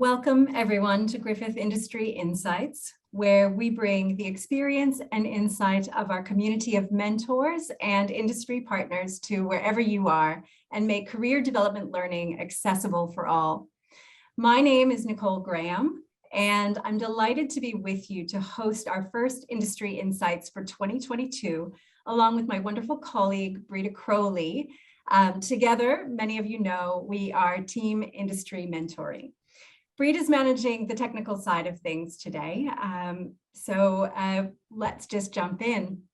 Welcome everyone to Griffith Industry Insights, where we bring the experience and insight of our community of mentors and industry partners to wherever you are and make career development learning accessible for all. My name is Nicole Graham, and I'm delighted to be with you to host our first Industry Insights for 2022, along with my wonderful colleague, Brita Crowley. Together, many of you know, we are Team Industry Mentoring. Brita is managing the technical side of things today, so let's just jump in.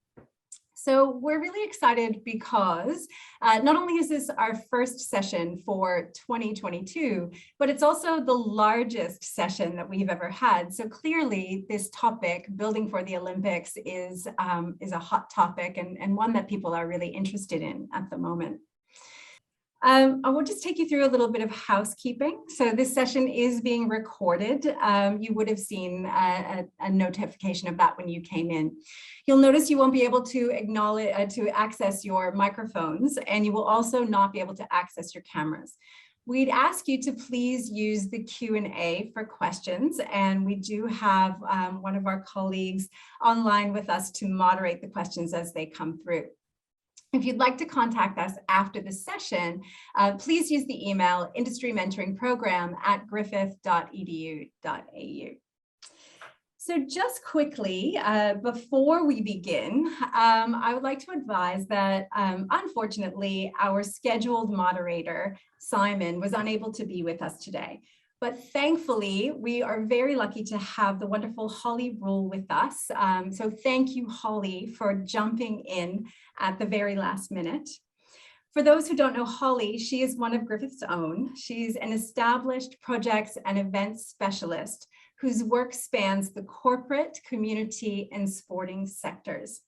So we're really excited because not only is this our first session for 2022, but it's also the largest session that we've ever had. So clearly this topic, building for the Olympics, is a hot topic and one that people are really interested in at the moment. I will just take you through a little bit of housekeeping. So this session is being recorded. You would have seen a notification of that when you came in. You'll notice you won't be able to access your microphones, and you will also not be able to access your cameras. We'd ask you to please use the Q&A for questions, and we do have one of our colleagues online with us to moderate the questions as they come through. If you'd like to contact us after the session, please use the email industrymentoringprogram@griffith.edu.au. So just quickly, before we begin, I would like to advise that unfortunately, our scheduled moderator, Simon, was unable to be with us today. But thankfully, we are very lucky to have the wonderful Holly Rule with us. So thank you, Holly, for jumping in at the very last minute. For those who don't know Holly, she is one of Griffith's own. She's an established projects and events specialist whose work spans the corporate, community, and sporting sectors.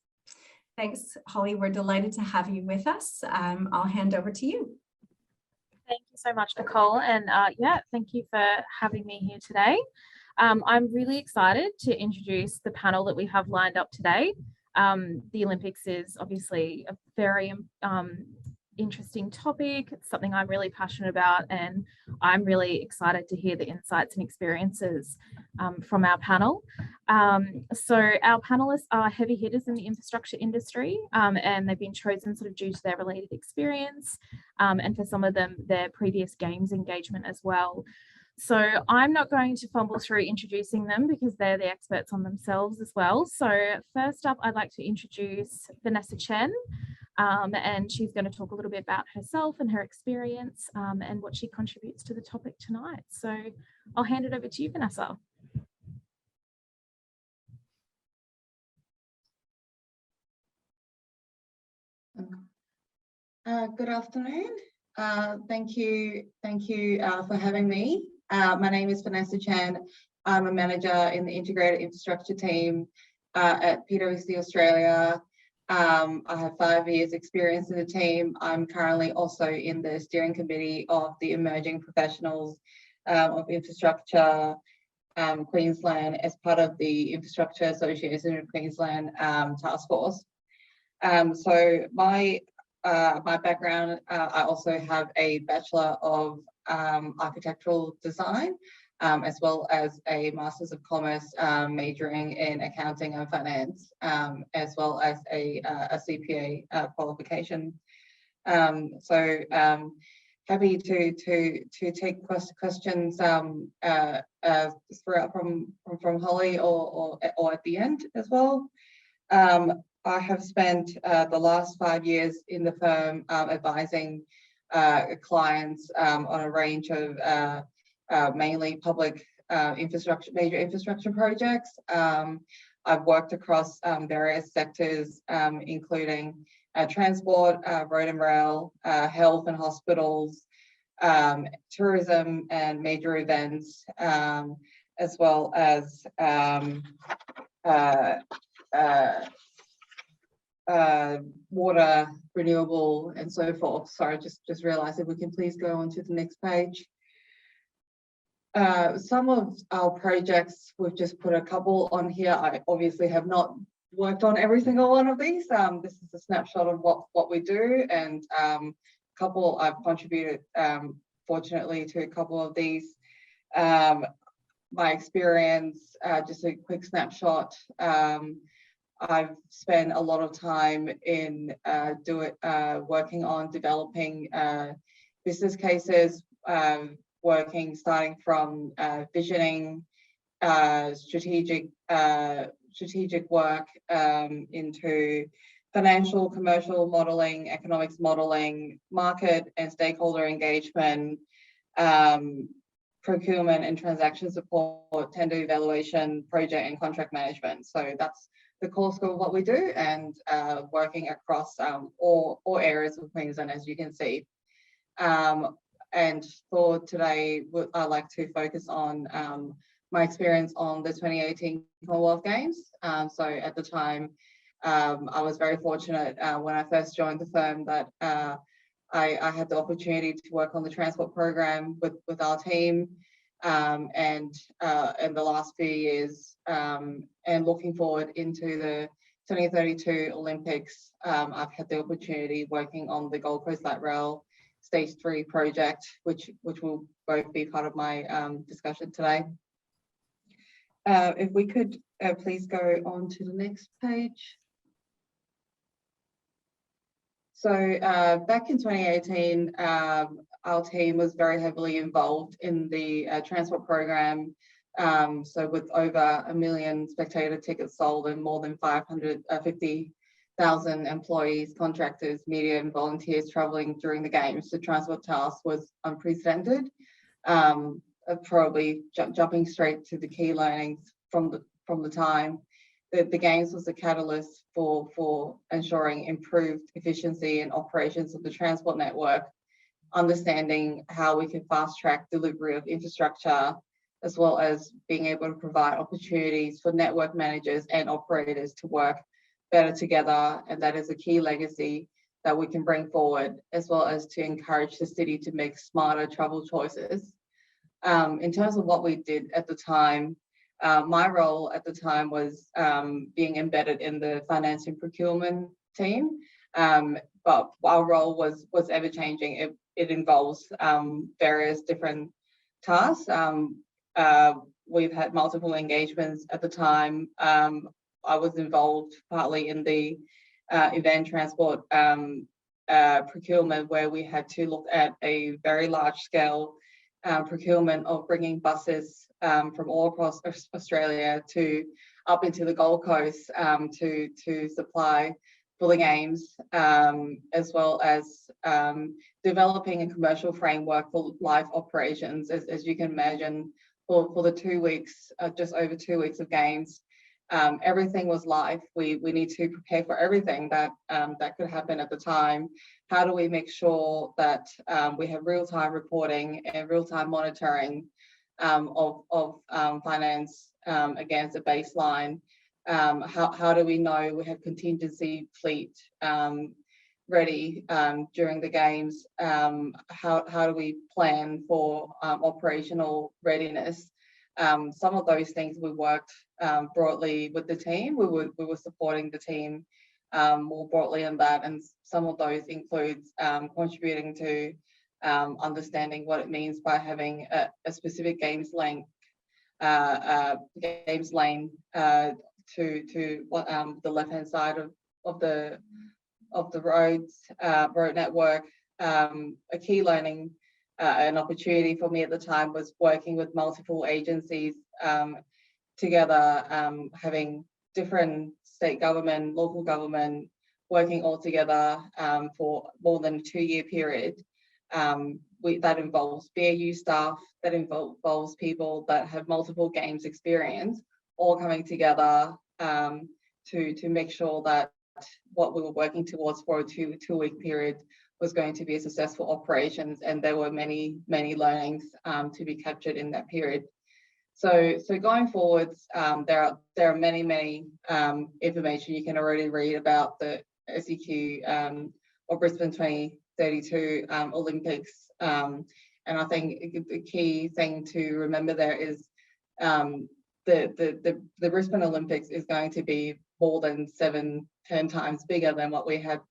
Thanks, Holly. We're delighted to have you with us. I'll hand over to you. Thank you so much, Nicole. And yeah, thank you for having me here today. I'm really excited to introduce the panel that we have lined up today. The Olympics is obviously a very interesting topic. It's something I'm really passionate about, and I'm really excited to hear the insights and experiences from our panel. So our panelists are heavy hitters in the infrastructure industry, and they've been chosen sort of due to their related experience, and for some of them, their previous games engagement as well. So I'm not going to fumble through introducing them because they're the experts on themselves as well. So first up, I'd like to introduce Vanessa Chen, and she's going to talk a little bit about herself and her experience and what she contributes to the topic tonight. So I'll hand it over to you, Vanessa. Good afternoon. Thank you for having me. My name is Vanessa Chan. I'm a manager in the integrated infrastructure team at PwC Australia. I have 5 years experience in the team. I'm currently also in the steering committee of the Emerging Professionals of Infrastructure Queensland as part of the Infrastructure Association of Queensland task force. So my background, I also have a Bachelor of Architectural Design, as well as a Masters of Commerce majoring in Accounting and Finance, as well as a CPA qualification. So happy to take questions throughout from Holly or at the end as well. I have spent the last 5 years in the firm advising clients on a range of mainly public major infrastructure projects. I've worked across various sectors, including transport, road and rail, health and hospitals, tourism and major events, as well as water, renewable, and so forth. Sorry, just realized if we can please go on to the next page. Some of our projects, we've just put a couple on here. I obviously have not worked on every single one of these. This is a snapshot of what we do, and couple I've contributed fortunately to a couple of these My experience, just a quick snapshot. I've spent a lot of time in working on developing business cases, starting from visioning, strategic work, into financial, commercial modeling, economics modeling, market and stakeholder engagement, procurement and transaction support, tender evaluation, project and contract management. So that's the core scope of what we do, and working across all areas of Queensland, as you can see. And for today, I'd like to focus on my experience on the 2018 Commonwealth Games. So at the time, I was very fortunate when I first joined the firm that I had the opportunity to work on the transport program with our team, and in the last few years, and looking forward into the 2032 Olympics, I've had the opportunity working on the Gold Coast Light Rail Stage 3 project, which will both be part of my discussion today. If we could please go on to the next page. So back in 2018, our team was very heavily involved in the transport program. So with over 1 million spectator tickets sold and more than 550,000 employees, contractors, media and volunteers travelling during the games, the transport task was unprecedented. Probably jumping straight to the key learnings from the time. The games was a catalyst for ensuring improved efficiency and operations of the transport network, understanding how we can fast track delivery of infrastructure, as well as being able to provide opportunities for network managers and operators to work better together. And that is a key legacy that we can bring forward, as well as to encourage the city to make smarter travel choices. In terms of what we did at the time, my role at the time was being embedded in the finance and procurement team, but our role was ever changing. It involves various different tasks. We've had multiple engagements at the time. I was involved partly in the event transport procurement, where we had to look at a very large scale procurement of bringing buses from all across Australia to up into the Gold Coast to supply for the games, as well as developing a commercial framework for live operations. As you can imagine, for the 2 weeks, just over 2 weeks of games, everything was live. We need to prepare for everything that could happen at the time. How do we make sure that we have real-time reporting and real-time monitoring of finance against a baseline? How do we know we have contingency fleet ready during the games? How do we plan for operational readiness? Some of those things we worked broadly with the team. We were supporting the team more broadly in that, and some of those includes contributing to understanding what it means by having a specific games lane to the left-hand side of the road network. A key learning, an opportunity for me at the time, was working with multiple agencies together, having different state government, local government, working all together for more than a 2-year period. That involves BAU staff, that involves people that have multiple games experience, all coming together to make sure that what we were working towards for a two-week period was going to be a successful operations, and there were many learnings to be captured in that period. So going forwards, there are many information you can already read about the SEQ or Brisbane 2032 Olympics, and I think the key thing to remember there is the Brisbane Olympics is going to be more than 7-10 times bigger than what we had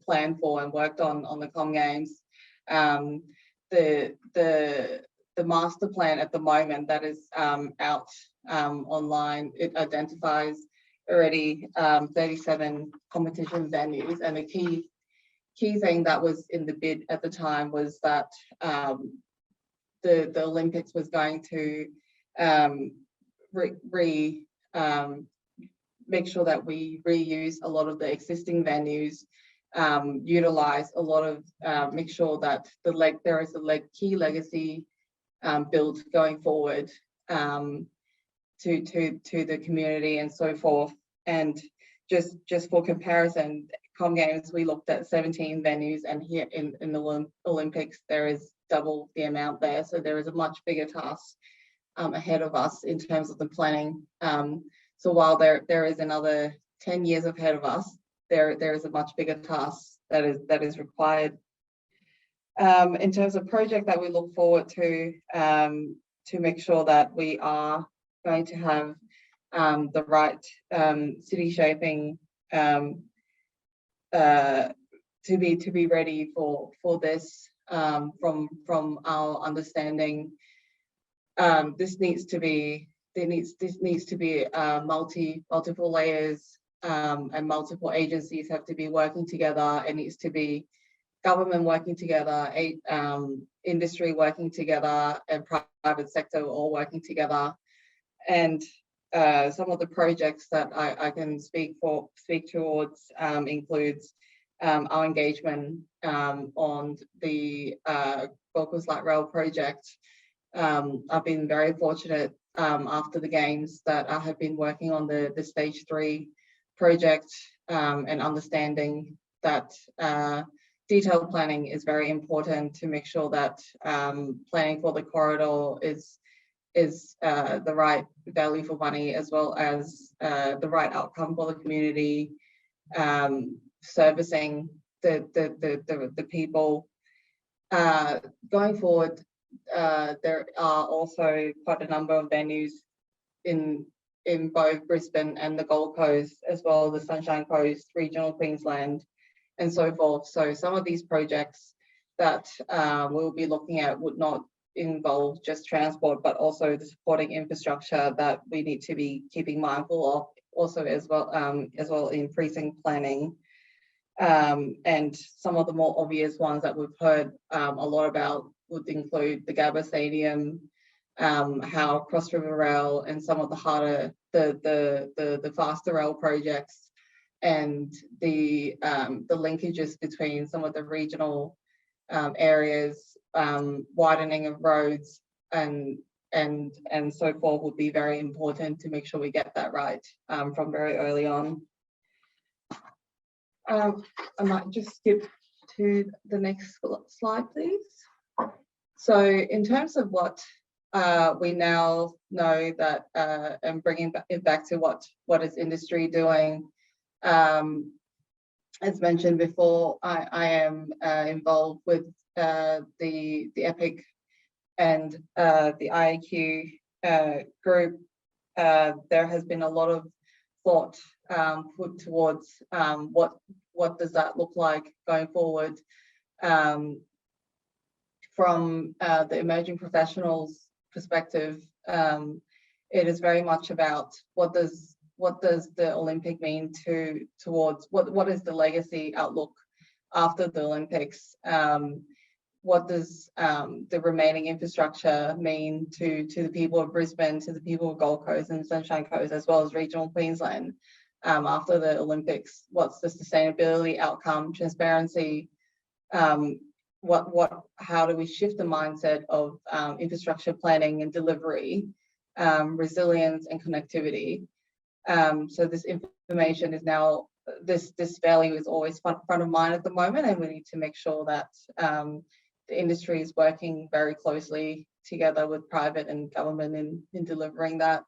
planned for and worked on the Com Games. The master plan at the moment that is out online. It identifies already 37 competition venues, and the key thing that was in the bid at the time was that the Olympics was going to make sure that we reuse a lot of the existing venues, utilize a lot of, make sure that there is a key legacy built going forward to the community and so forth. And just for comparison, Com Games, we looked at 17 venues, and here in the Olympics there is double the amount there. So there is a much bigger task ahead of us in terms of the planning. So while there is another 10 years ahead of us, there is a much bigger task that is required. In terms of project that we look forward to make sure that we are going to have the right city shaping to be ready for this. From our understanding, this needs to be multiple layers, and multiple agencies have to be working together. It needs to be government working together, industry working together, and private sector all working together. And some of the projects that I can speak towards includes our engagement on the Gold Coast Light Rail project. I've been very fortunate after the games that I have been working on the stage 3 project, and understanding that detailed planning is very important to make sure that planning for the corridor is the right value for money, as well as the right outcome for the community, servicing the people. Going forward, there are also quite a number of venues in both Brisbane and the Gold Coast, as well as the Sunshine Coast, regional Queensland, and so forth. So some of these projects that we'll be looking at would not involve just transport, but also the supporting infrastructure that we need to be keeping mindful of, also as well in precinct planning. And some of the more obvious ones that we've heard a lot about would include the Gabba Stadium, how Cross River Rail, and some of the harder, the faster rail projects, and the linkages between some of the regional areas, widening of roads, and so forth would be very important to make sure we get that right from very early on. I might just skip to the next slide, please. So in terms of what we now know that, and bringing it back to what is industry doing, as mentioned before, I am involved with the EPIC and the IAQ group. There has been a lot of thought put towards what does that look like going forward. From the emerging professionals perspective, it is very much about what does the Olympic mean towards what is the legacy outlook after the Olympics. What does the remaining infrastructure mean to the people of Brisbane, to the people of Gold Coast and Sunshine Coast, as well as regional Queensland after the Olympics? What's the sustainability outcome, transparency? How do we shift the mindset of infrastructure planning and delivery, resilience and connectivity? So this information is now, this value is always front of mind at the moment, and we need to make sure that the industry is working very closely together with private and government in delivering that.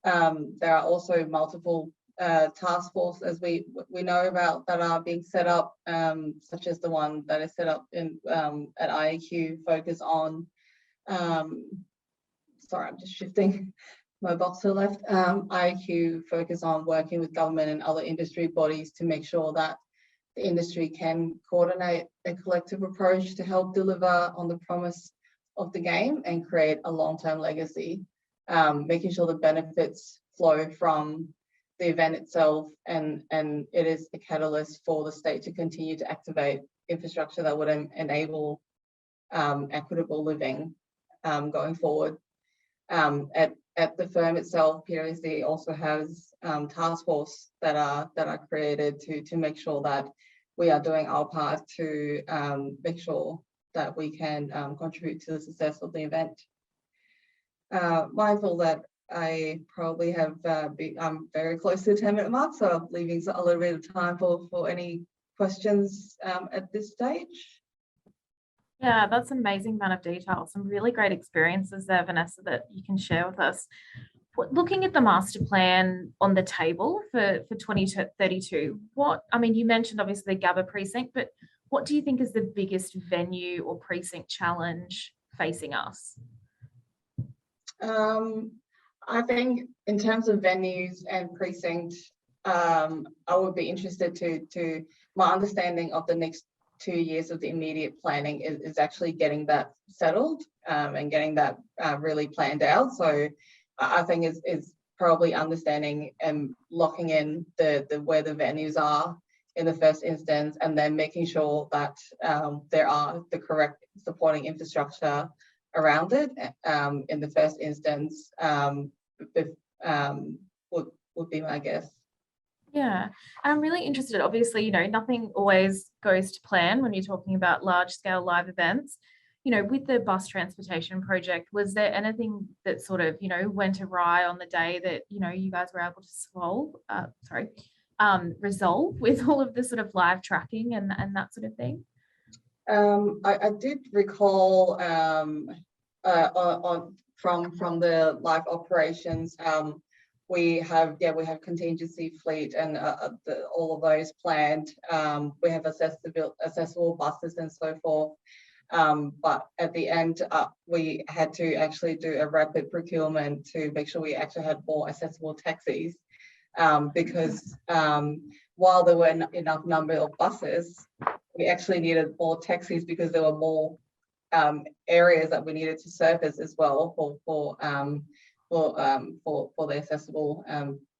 There are also multiple task forces, as we know about, that are being set up, such as the one that is set up in at IAQ, focus on, sorry, I'm just shifting my box to the left. IAQ focus on working with government and other industry bodies to make sure that the industry can coordinate a collective approach to help deliver on the promise of the game and create a long-term legacy, making sure the benefits flow from the event itself, and it is a catalyst for the state to continue to activate infrastructure that would enable equitable living going forward. At the firm itself, PwC also has task force that are created to make sure that we are doing our part to make sure that we can contribute to the success of the event. Mindful that I probably have I'm very close to the 10-minute mark, so I'm leaving a little bit of time for any questions at this stage. Yeah, that's an amazing amount of detail. Some really great experiences there, Vanessa, that you can share with us. Looking at the master plan on the table for 2032, you mentioned obviously the Gabba precinct, but what do you think is the biggest venue or precinct challenge facing us? I think in terms of venues and precinct, I would be interested to my understanding of the next 2 years of the immediate planning is actually getting that settled and getting that really planned out. So I think is probably understanding and locking in the where the venues are in the first instance, and then making sure that there are the correct supporting infrastructure around it in the first instance would be my guess. Yeah, and I'm really interested, obviously, nothing always goes to plan when you're talking about large scale live events. With the bus transportation project, was there anything that sort of, went awry on the day that, you guys were able to resolve with all of the sort of live tracking and that sort of thing? I did recall from the live operations, we have contingency fleet and all of those planned. We have accessible buses and so forth. But at the end, we had to actually do a rapid procurement to make sure we actually had more accessible taxis, because while there were enough number of buses, we actually needed more taxis because there were more areas that we needed to surface as well for the accessible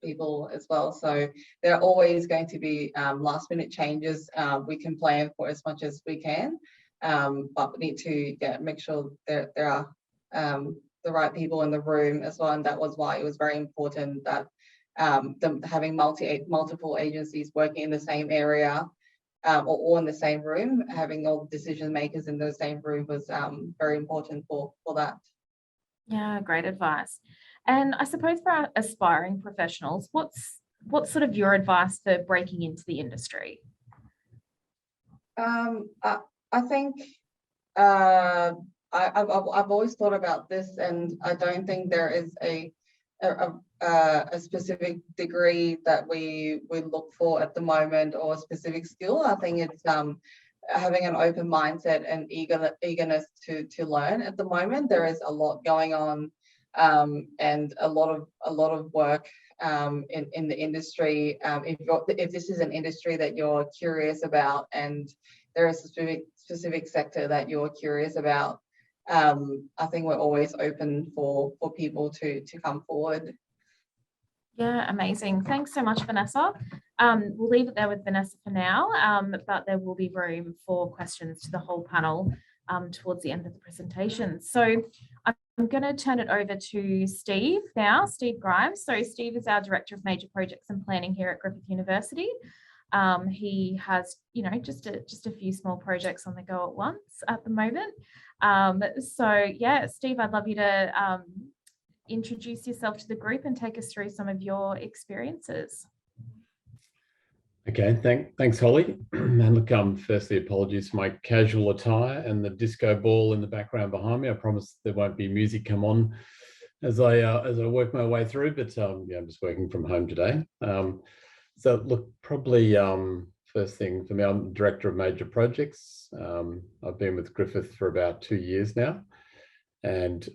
people as well. So there are always going to be last minute changes. We can plan for as much as we can, but we need to make sure there are the right people in the room as well. And that was why it was very important that having multiple agencies working in the same area or all in the same room, having all the decision makers in the same room was very important for that. Yeah, great advice. And I suppose for our aspiring professionals, what's sort of your advice for breaking into the industry? I think I've always thought about this, and I don't think there is a specific degree that we look for at the moment, or a specific skill. I think it's having an open mindset and eagerness to learn. At the moment, there is a lot going on, and a lot of work in the industry. If this is an industry that you're curious about, and there is a specific sector that you're curious about, I think we're always open for people to come forward. Yeah, amazing. Thanks so much, Vanessa. We'll leave it there with Vanessa for now, but there will be room for questions to the whole panel towards the end of the presentation. So I'm going to turn it over to Steve now, Steve Grimes. So Steve is our Director of Major Projects and Planning here at Griffith University. He has, just a few small projects on the go at once at the moment. So yeah, Steve, I'd love you to introduce yourself to the group and take us through some of your experiences. Okay, thanks, Holly. And look, firstly, apologies for my casual attire and the disco ball in the background behind me. I promise there won't be music come on as I work my way through, but yeah, I'm just working from home today. So look, probably first thing for me, I'm the Director of Major Projects. I've been with Griffith for about 2 years now. And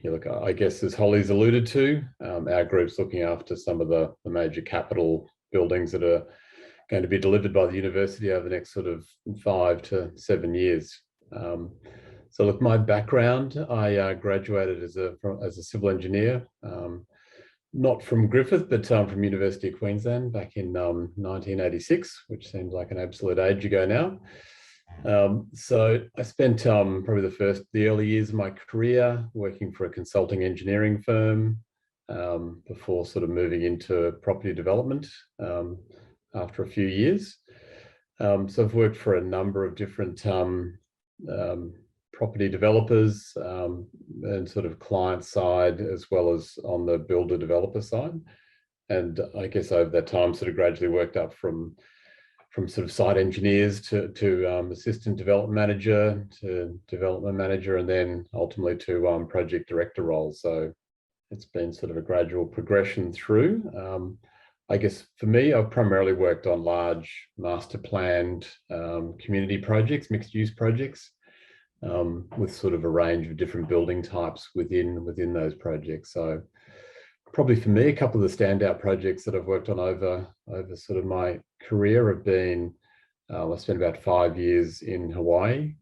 look, I guess as Holly's alluded to, our group's looking after some of the major capital buildings that are going to be delivered by the university over the next sort of 5 to 7 years. So look, my background, I graduated as a civil engineer, not from Griffith, but from University of Queensland back in 1986, which seems like an absolute age ago now. So I spent probably the early years of my career working for a consulting engineering firm before sort of moving into property development after a few years. So I've worked for a number of different property developers and sort of client side, as well as on the builder developer side. And I guess over that time sort of gradually worked up from sort of site engineers to assistant development manager to development manager, and then ultimately to project director roles. So it's been sort of a gradual progression through. I guess for me, I've primarily worked on large master planned community projects, mixed use projects, with sort of a range of different building types within those projects. So probably for me, a couple of the standout projects that I've worked on over sort of my career have been, I spent about 5 years in Hawaii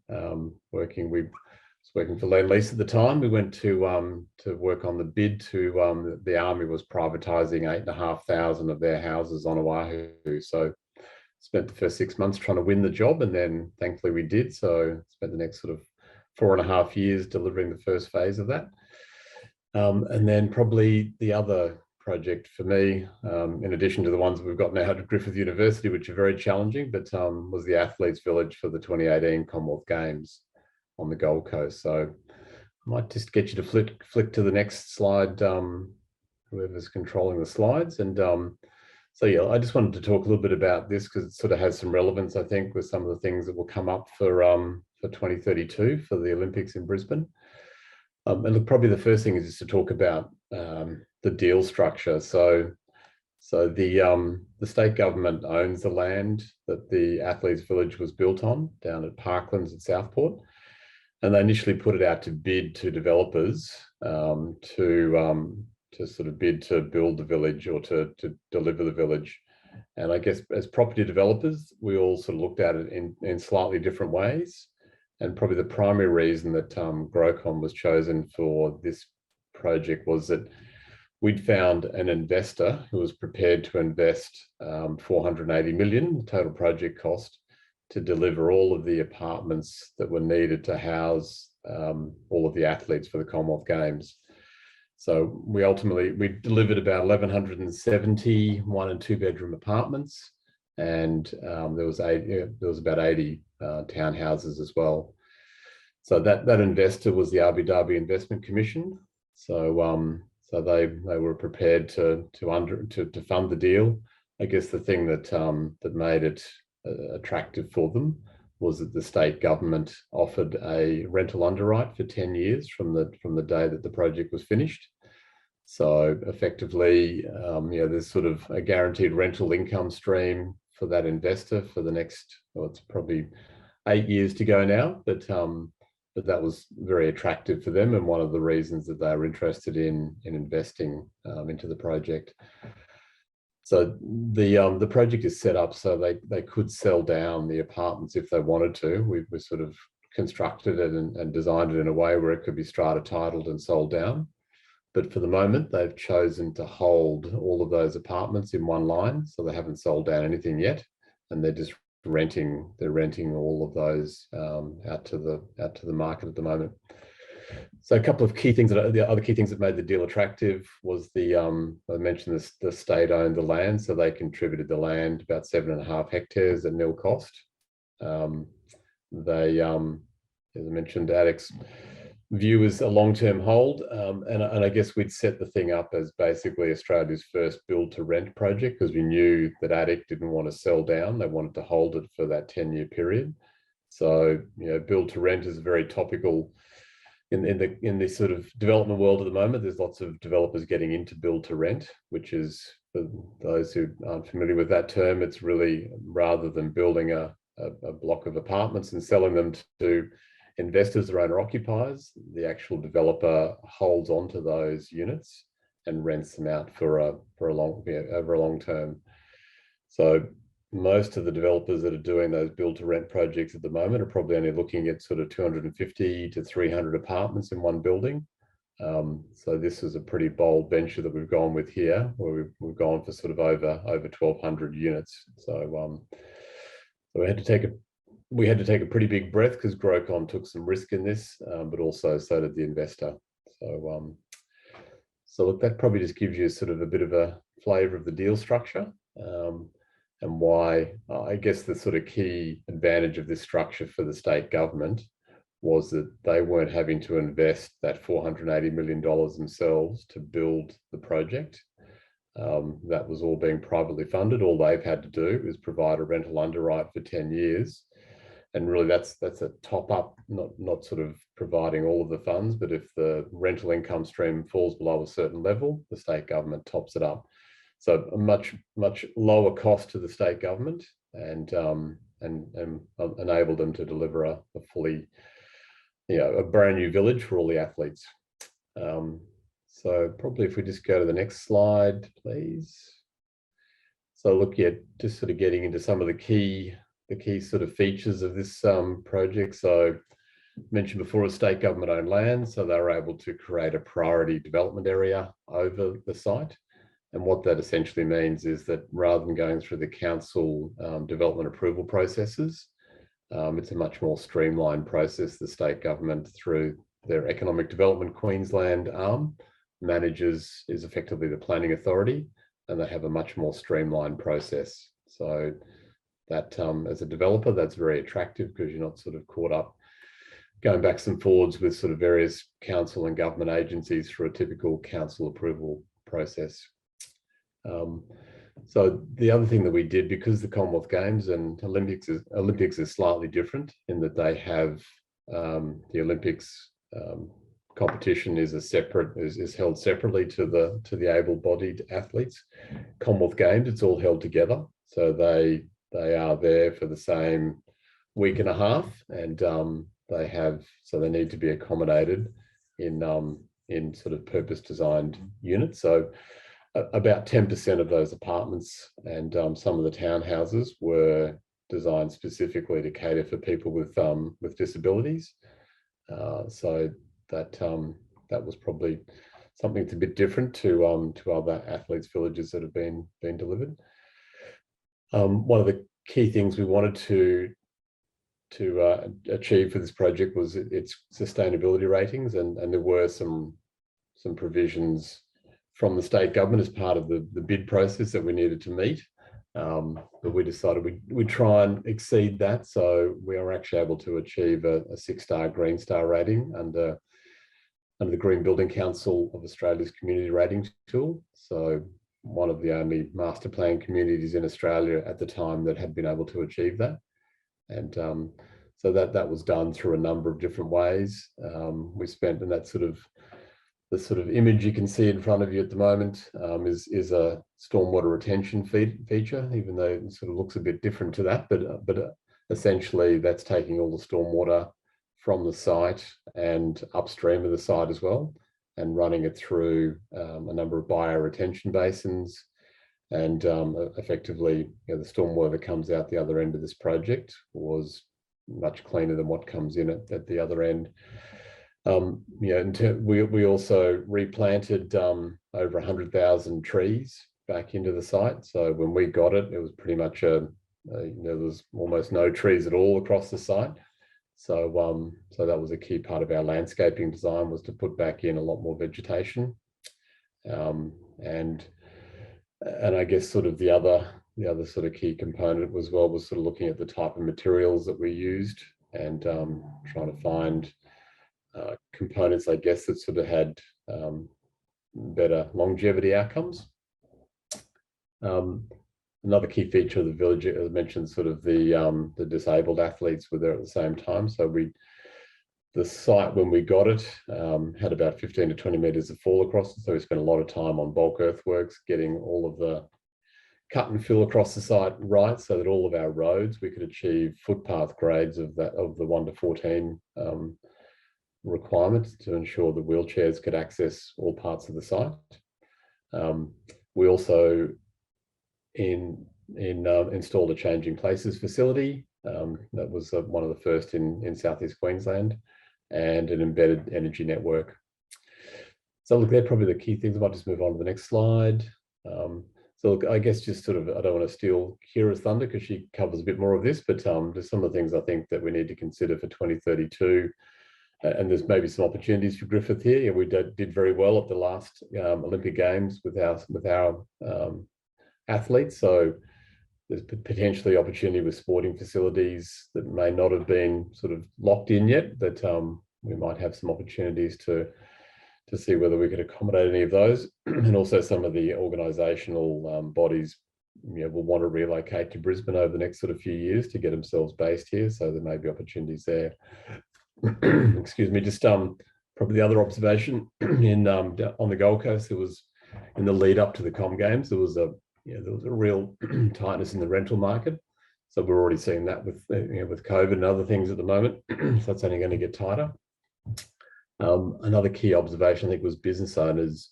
working for Land Lease at the time. We went to work on the bid to, the Army was privatising 8,500 of their houses on Oahu. So spent the first 6 months trying to win the job, and then thankfully we did. So spent the next sort of 4.5 years delivering the first phase of that. And then probably the other project for me, in addition to the ones we've got now at Griffith University, which are very challenging, but was the Athletes Village for the 2018 Commonwealth Games on the Gold Coast. So I might just get you to flick to the next slide, whoever's controlling the slides. And so yeah, I just wanted to talk a little bit about this because it sort of has some relevance, I think, with some of the things that will come up for 2032 for the Olympics in Brisbane. And look, probably the first thing is just to talk about the deal structure. So the state government owns the land that the Athletes Village was built on down at Parklands at Southport, and they initially put it out to bid to developers to sort of bid to build the village or to deliver the village. And I guess as property developers, we all sort of looked at it in slightly different ways. And probably the primary reason that Grocom was chosen for this project was that we'd found an investor who was prepared to invest 480 million, the total project cost, to deliver all of the apartments that were needed to house all of the athletes for the Commonwealth Games. So we delivered about 1,170 1- and 2-bedroom apartments, and there was about 80 townhouses as well. So that investor was the Abu Dhabi Investment Commission. So they were prepared to fund the deal. I guess the thing that made it attractive for them was that the state government offered a rental underwrite for 10 years from the day that the project was finished. So effectively, there's sort of a guaranteed rental income stream for that investor for the next, well, it's probably 8 years to go now, but that was very attractive for them and one of the reasons that they were interested in investing into the project. So the project is set up so they could sell down the apartments if they wanted to. We sort of constructed it and designed it in a way where it could be strata titled and sold down. But for the moment, they've chosen to hold all of those apartments in one line, so they haven't sold down anything yet, and they're just renting all of those out to the market at the moment. So a couple of key things the other key things that made the deal attractive was I mentioned the state owned the land, so they contributed the land, about 7.5 hectares at nil cost. They, as I mentioned, ADIC's view is a long-term hold, and I guess we'd set the thing up as basically Australia's first build-to-rent project because we knew that ADIC didn't want to sell down; they wanted to hold it for that 10-year period. So build-to-rent is very topical in the sort of development world at the moment. There's lots of developers getting into build-to-rent, which is, for those who aren't familiar with that term, it's really rather than building a block of apartments and selling them to investors or owner occupiers, the actual developer holds onto those units and rents them out for over a long term. So most of the developers that are doing those build to rent projects at the moment are probably only looking at sort of 250 to 300 apartments in one building. So this is a pretty bold venture that we've gone with here, where we've gone for sort of over 1,200 units. So we had to take a pretty big breath because Grocon took some risk in this, but also so did the investor. So look, that probably just gives you sort of a bit of a flavour of the deal structure, and why I guess the sort of key advantage of this structure for the state government was that they weren't having to invest that $480 million themselves to build the project. That was all being privately funded. All they've had to do is provide a rental underwrite for 10 years. And really that's a top up, not sort of providing all of the funds, but if the rental income stream falls below a certain level, the state government tops it up. So a much lower cost to the state government, and enabled them to deliver a fully, a brand new village for all the athletes. So probably if we just go to the next slide, please. So look at just sort of getting into some of the key sort of features of this project. So mentioned before, a state government owned land, so they were able to create a priority development area over the site. And what that essentially means is that rather than going through the council development approval processes, it's a much more streamlined process. The state government, through their Economic Development Queensland arm, is effectively the planning authority, and they have a much more streamlined process. So that as a developer, that's very attractive because you're not sort of caught up going backs and forwards with sort of various council and government agencies through a typical council approval process. So the other thing that we did, because the Commonwealth Games and Olympics is slightly different in that they have the Olympics competition is held separately to the able-bodied athletes. Commonwealth Games, it's all held together, so they are there for the same week and a half, and they need to be accommodated in sort of purpose-designed units. So about 10% of those apartments and some of the townhouses were designed specifically to cater for people with disabilities. So that was probably something that's a bit different to other athletes' villages that have been delivered. One of the key things we wanted to achieve for this project was its sustainability ratings, and there were some provisions from the state government as part of the bid process that we needed to meet, but we decided we'd try and exceed that. So we are actually able to achieve a 6-star Green Star rating under the Green Building Council of Australia's community rating tool. So one of the only master plan communities in Australia at the time that had been able to achieve that. And so that was done through a number of different ways. We spent, and that's the sort of image you can see in front of you at the moment is a stormwater retention feature, even though it sort of looks a bit different to that, but essentially that's taking all the stormwater from the site and upstream of the site as well, and running it through a number of bioretention basins, and effectively, the stormwater that comes out the other end of this project was much cleaner than what comes in at the other end. We also replanted over 100,000 trees back into the site. So when we got it, it was pretty much there was almost no trees at all across the site. So that was a key part of our landscaping design, was to put back in a lot more vegetation. And I guess sort of the other sort of key component was sort of looking at the type of materials that we used, and trying to find components, I guess, that sort of had better longevity outcomes. Another key feature of the village, as I mentioned, sort of the disabled athletes were there at the same time. So the site, when we got it, had about 15 to 20 meters of fall across it. So we spent a lot of time on bulk earthworks, getting all of the cut and fill across the site right, so that all of our roads, we could achieve footpath grades of the 1 to 14 requirements to ensure that wheelchairs could access all parts of the site. We also, in installed a changing places facility. That was one of the first in Southeast Queensland, and an embedded energy network. So look, they're probably the key things. I might just move on to the next slide. So look, I guess just sort of, I don't want to steal Kira's thunder because she covers a bit more of this, but there's some of the things I think that we need to consider for 2032. And there's maybe some opportunities for Griffith here. Yeah, we did very well at the last Olympic Games with our athletes. So there's potentially opportunity with sporting facilities that may not have been sort of locked in yet, that we might have some opportunities to see whether we could accommodate any of those. And also some of the organisational bodies, will want to relocate to Brisbane over the next sort of few years to get themselves based here. So there may be opportunities there. Excuse me, just probably the other observation on the Gold Coast, there was, in the lead up to the Com Games, there was a real tightness in the rental market. So we're already seeing that with with COVID and other things at the moment. So that's only going to get tighter. Another key observation, I think, was business owners.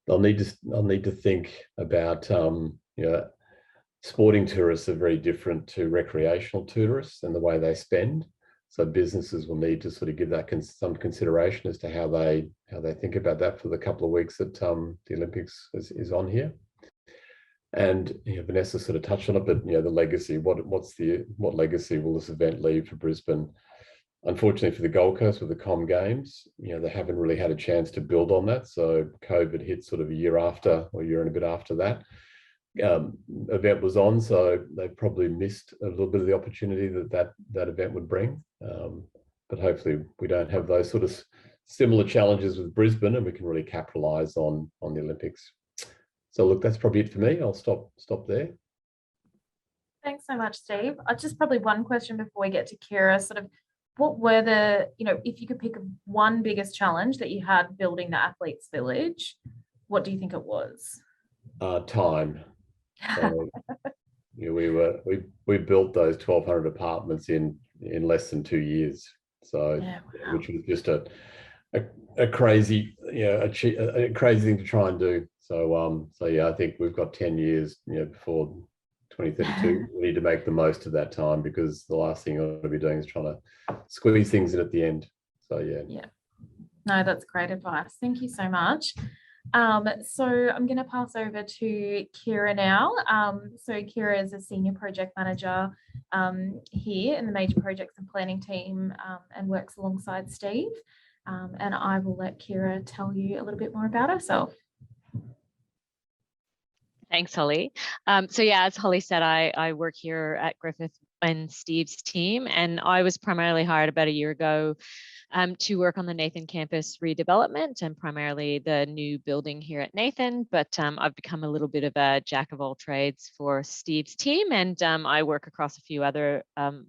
They'll need to think about sporting tourists are very different to recreational tourists and the way they spend. So businesses will need to sort of give that some consideration as to how they think about that for the couple of weeks that the Olympics is on here. And Vanessa sort of touched on it, but the legacy. What legacy will this event leave for Brisbane? Unfortunately for the Gold Coast with the Com Games, they haven't really had a chance to build on that. So COVID hit sort of a year after, or a year and a bit after that. Event was on, so they probably missed a little bit of the opportunity that event would bring. But hopefully we don't have those sort of similar challenges with Brisbane, and we can really capitalise on the Olympics. So look, that's probably it for me. I'll stop there. Thanks so much, Steve. Just probably one question before we get to Kira. Sort of, what were the, if you could pick one biggest challenge that you had building the Athletes Village, what do you think it was? Time. So, we built those 1,200 apartments in less than 2 years. So, yeah, wow. Which was just a crazy, a crazy thing to try and do. So, yeah, I think we've got 10 years, before 2032. We need to make the most of that time, because the last thing I want to be doing is trying to squeeze things in at the end. So, yeah. Yeah. No, that's great advice. Thank you so much. So I'm going to pass over to Kira now. So Kira is a senior project manager here in the major projects and planning team, and works alongside Steve. And I will let Kira tell you a little bit more about herself. Thanks, Holly. So yeah, as Holly said, I work here at Griffith and Steve's team, and I was primarily hired about a year ago to work on the Nathan campus redevelopment and primarily the new building here at Nathan. But I've become a little bit of a jack of all trades for Steve's team, and I work across a few other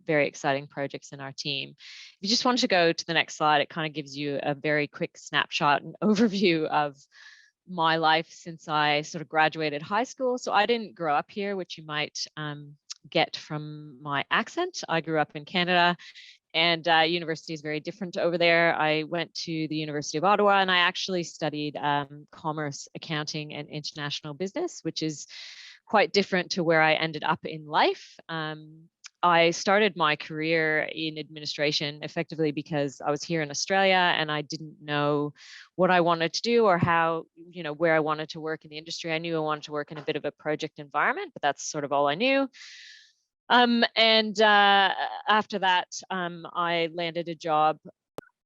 very exciting projects in our team. If you just want to go to the next slide, it kind of gives you a very quick snapshot and overview of my life since I sort of graduated high school. So I didn't grow up here, which you might get from my accent. I grew up in Canada, and university is very different over there. I went to the University of Ottawa, and I actually studied commerce, accounting, and international business, which is quite different to where I ended up in life. I started my career in administration effectively because I was here in Australia and I didn't know what I wanted to do or how, where I wanted to work in the industry. I knew I wanted to work in a bit of a project environment, but that's sort of all I knew. After that, I landed a job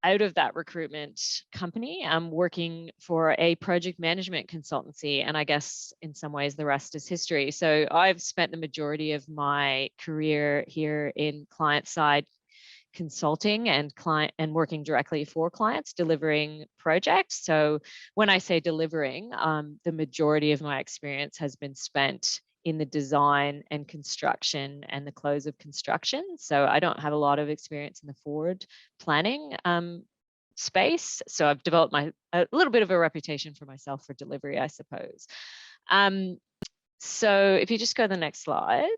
out of that recruitment company. I'm working for a project management consultancy, and I guess in some ways the rest is history. So I've spent the majority of my career here in client side consulting and working directly for clients, delivering projects. So when I say delivering, the majority of my experience has been spent in the design and construction and the close of construction. So I don't have a lot of experience in the forward planning space. So I've developed a little bit of a reputation for myself for delivery, I suppose. So if you just go to the next slide.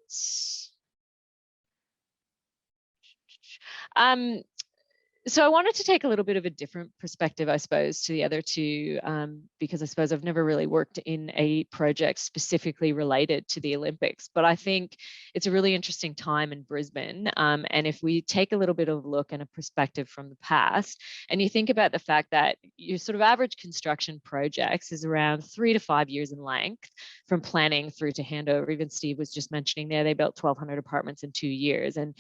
So I wanted to take a little bit of a different perspective, I suppose, to the other two, because I suppose I've never really worked in a project specifically related to the Olympics, but I think it's a really interesting time in Brisbane. And if we take a little bit of a look and a perspective from the past, and you think about the fact that your sort of average construction projects is around 3 to 5 years in length, from planning through to handover. Even Steve was just mentioning there, they built 1,200 apartments in 2 years, and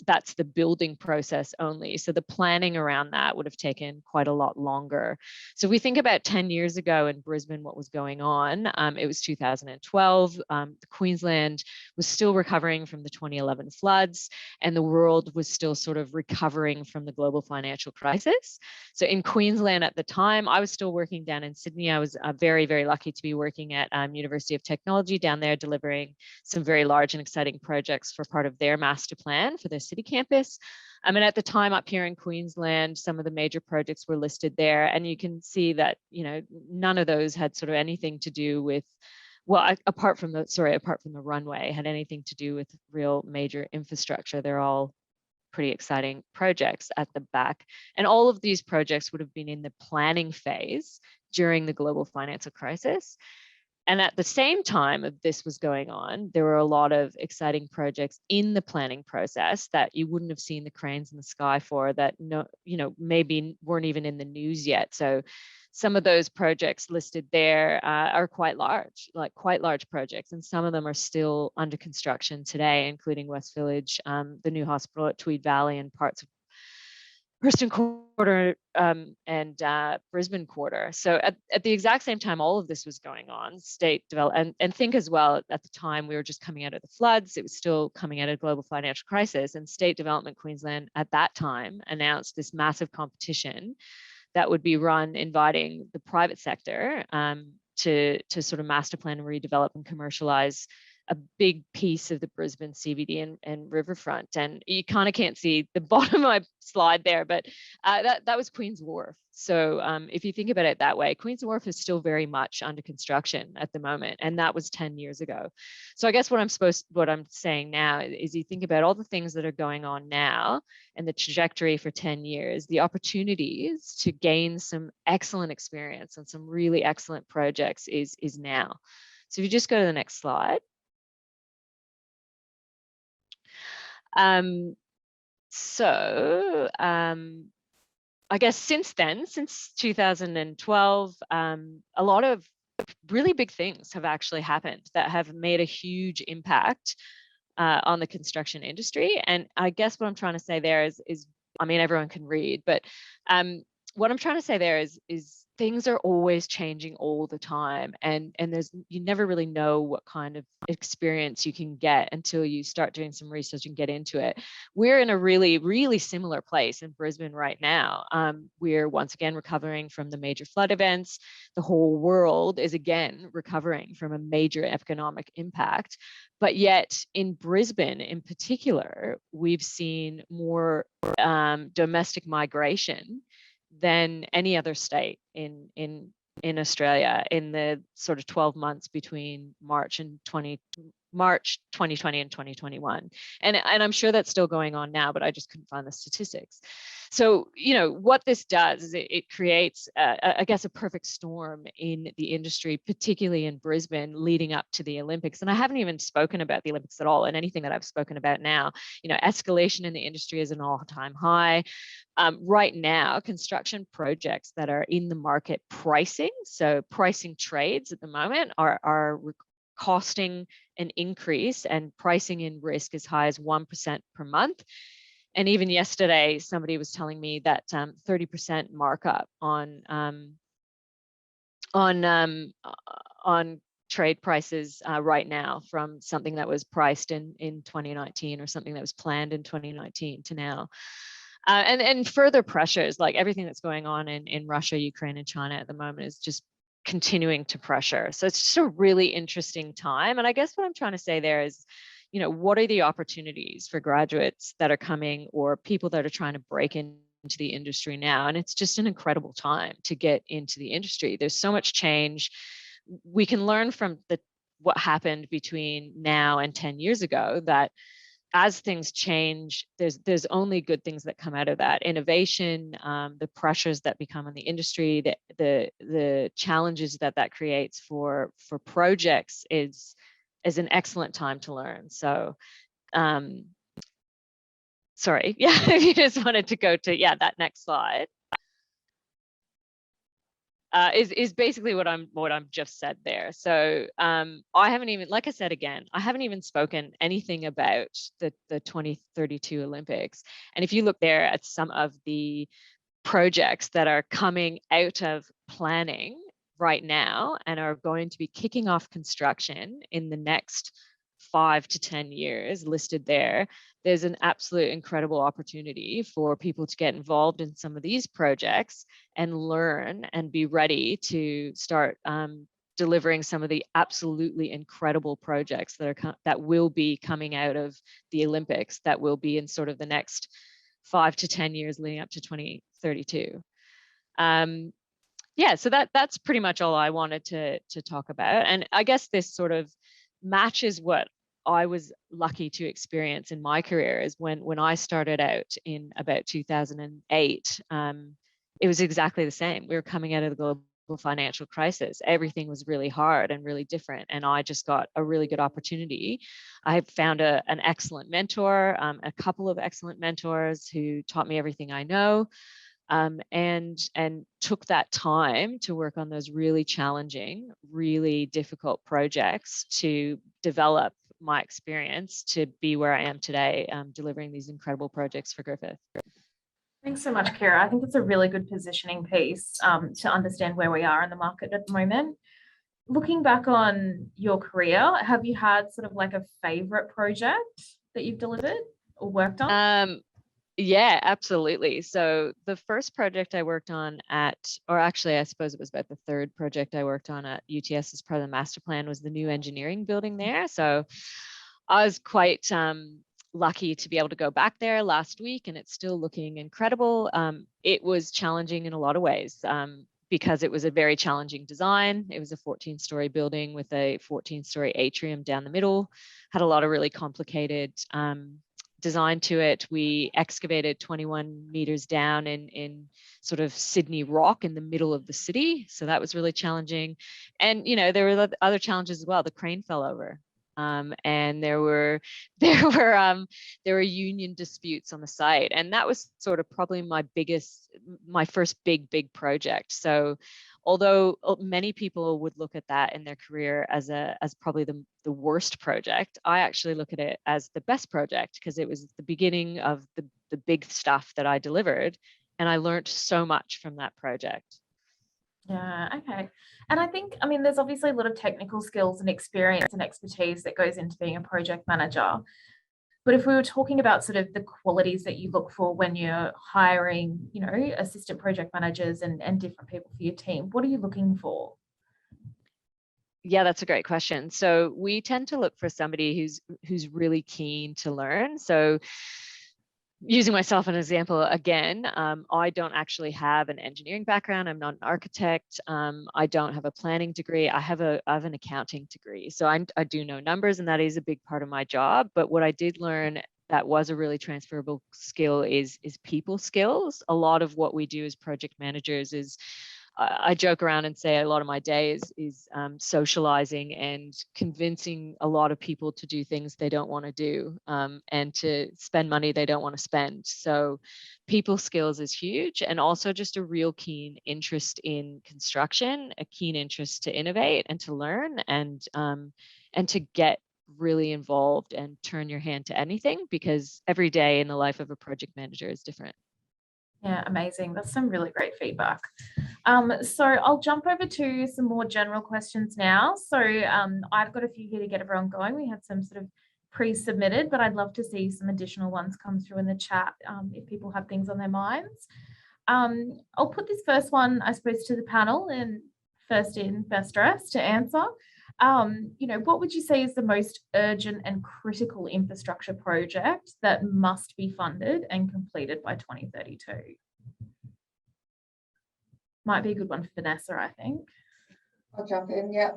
that's the building process only. So the planning around that would have taken quite a lot longer. So we think about 10 years ago in Brisbane, what was going on. It was 2012. Queensland was still recovering from the 2011 floods, and the world was still sort of recovering from the global financial crisis. So in Queensland at the time, I was still working down in Sydney. I was very, very lucky to be working at University of Technology down there, delivering some very large and exciting projects for part of their master plan for their city campus. And at the time up here in Queensland, some of the major projects were listed there, and you can see that, you know, none of those had sort of anything to do with, well, apart from the runway, had anything to do with real major infrastructure. They're all pretty exciting projects at the back. And all of these projects would have been in the planning phase during the global financial crisis. And at the same time of this was going on, there were a lot of exciting projects in the planning process that you wouldn't have seen the cranes in the sky for, that maybe weren't even in the news yet. So some of those projects listed there are quite large projects, and some of them are still under construction today, including West Village, the new hospital at Tweed Valley, and parts of Preston Quarter and Brisbane Quarter. So at the exact same time all of this was going on, state development, and think as well, at the time we were just coming out of the floods, it was still coming out of global financial crisis, and State Development Queensland at that time announced this massive competition that would be run inviting the private sector to sort of master plan and redevelop and commercialize a big piece of the Brisbane CBD and riverfront. And you kind of can't see the bottom of my slide there, but that was Queen's Wharf. So if you think about it that way, Queen's Wharf is still very much under construction at the moment, and that was 10 years ago. So I guess what I'm saying now is you think about all the things that are going on now and the trajectory for 10 years, the opportunities to gain some excellent experience and some really excellent projects is now. So if you just go to the next slide. I guess since then, since 2012, a lot of really big things have actually happened that have made a huge impact on the construction industry. And I guess what I'm trying to say there is I mean, everyone can read, but what I'm trying to say there is things are always changing all the time, and you never really know what kind of experience you can get until you start doing some research and get into it. We're in a really, really similar place in Brisbane right now. We're once again recovering from the major flood events. The whole world is again recovering from a major economic impact, but yet in Brisbane in particular, we've seen more domestic migration than any other state in Australia in the sort of 12 months between March 2020 and 2021. And I'm sure that's still going on now, but I just couldn't find the statistics. So, you know, what this does is it creates, I guess, a perfect storm in the industry, particularly in Brisbane leading up to the Olympics. And I haven't even spoken about the Olympics at all, and anything that I've spoken about now. You know, escalation in the industry is an all-time high. Right now, construction projects that are in the market pricing, so pricing trades at the moment are costing an increase and pricing in risk as high as 1% per month. And even yesterday, somebody was telling me that 30% markup on trade prices right now, from something that was priced in 2019 or something that was planned in 2019 to now. And further pressures, like everything that's going on in Russia, Ukraine, and China at the moment is just continuing to pressure. So it's just a really interesting time. And I guess what I'm trying to say there is, you know, what are the opportunities for graduates that are coming or people that are trying to break into the industry now? And it's just an incredible time to get into the industry. There's so much change. We can learn from what happened between now and 10 years ago, that as things change, there's only good things that come out of that. Innovation, the pressures that become in the industry, the challenges that creates for projects is an excellent time to learn. So sorry, yeah, if you just wanted to go to, yeah, that next slide. Is basically what I'm just said there. So I haven't even, like I said again, I haven't even spoken anything about the 2032 Olympics. And if you look there at some of the projects that are coming out of planning right now and are going to be kicking off construction in the next 5 to 10 years listed there, there's an absolute incredible opportunity for people to get involved in some of these projects and learn and be ready to start delivering some of the absolutely incredible projects that will be coming out of the Olympics, that will be in sort of the next 5 to 10 years leading up to 2032. Yeah, so that's pretty much all I wanted to talk about. And I guess this sort of matches what I was lucky to experience in my career. Is when I started out in about 2008, it was exactly the same. We were coming out of the global financial crisis. Everything was really hard and really different, and I just got a really good opportunity. I found an excellent mentor, a couple of excellent mentors who taught me everything I know. And took that time to work on those really challenging, really difficult projects to develop my experience to be where I am today, delivering these incredible projects for Griffith. Thanks so much, Kira. I think it's a really good positioning piece to understand where we are in the market at the moment. Looking back on your career, have you had sort of like a favorite project that you've delivered or worked on? Yeah, absolutely. So the first project I worked on or actually, I suppose it was about the third project I worked on at UTS as part of the master plan, was the new engineering building there. So I was quite lucky to be able to go back there last week, and it's still looking incredible. It was challenging in a lot of ways because it was a very challenging design. It was a 14-story building with a 14-story atrium down the middle, had a lot of really complicated design to it. We excavated 21 meters down in sort of Sydney rock in the middle of the city. So that was really challenging. And, you know, there were other challenges as well. The crane fell over. And there were union disputes on the site. And that was sort of probably my first big project. So although many people would look at that in their career as probably the worst project, I actually look at it as the best project, because it was the beginning of the big stuff that I delivered, and I learned so much from that project. Yeah, okay. And I think, I mean, there's obviously a lot of technical skills and experience and expertise that goes into being a project manager. But if we were talking about sort of the qualities that you look for when you're hiring, you know, assistant project managers and different people for your team, what are you looking for? Yeah, that's a great question. So we tend to look for somebody who's really keen to learn. So using myself as an example again, I don't actually have an engineering background. I'm not an architect. I don't have a planning degree. I have an accounting degree. So I do know numbers, and that is a big part of my job. But what I did learn that was a really transferable skill is people skills. A lot of what we do as project managers is, I joke around and say a lot of my day is socializing and convincing a lot of people to do things they don't want to do, and to spend money they don't want to spend. So people skills is huge, and also just a real keen interest in construction, a keen interest to innovate and to learn, and to get really involved and turn your hand to anything, because every day in the life of a project manager is different. Yeah, amazing. That's some really great feedback. So I'll jump over to some more general questions now. So I've got a few here to get everyone going. We had some sort of pre-submitted, but I'd love to see some additional ones come through in the chat if people have things on their minds. I'll put this first one, I suppose, to the panel, and first in, first dressed to answer. You know, what would you say is the most urgent and critical infrastructure project that must be funded and completed by 2032? Might be a good one for Vanessa, I think. I'll jump in, yeah.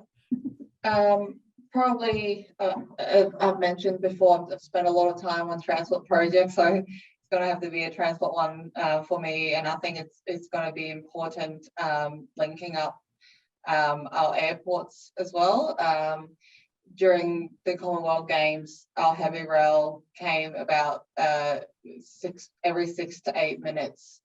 probably, I've mentioned before, I've spent a lot of time on transport projects, so it's going to have to be a transport one for me. And I think it's going to be important linking up our airports as well. During the Commonwealth Games, our heavy rail came about every 6 to 8 minutes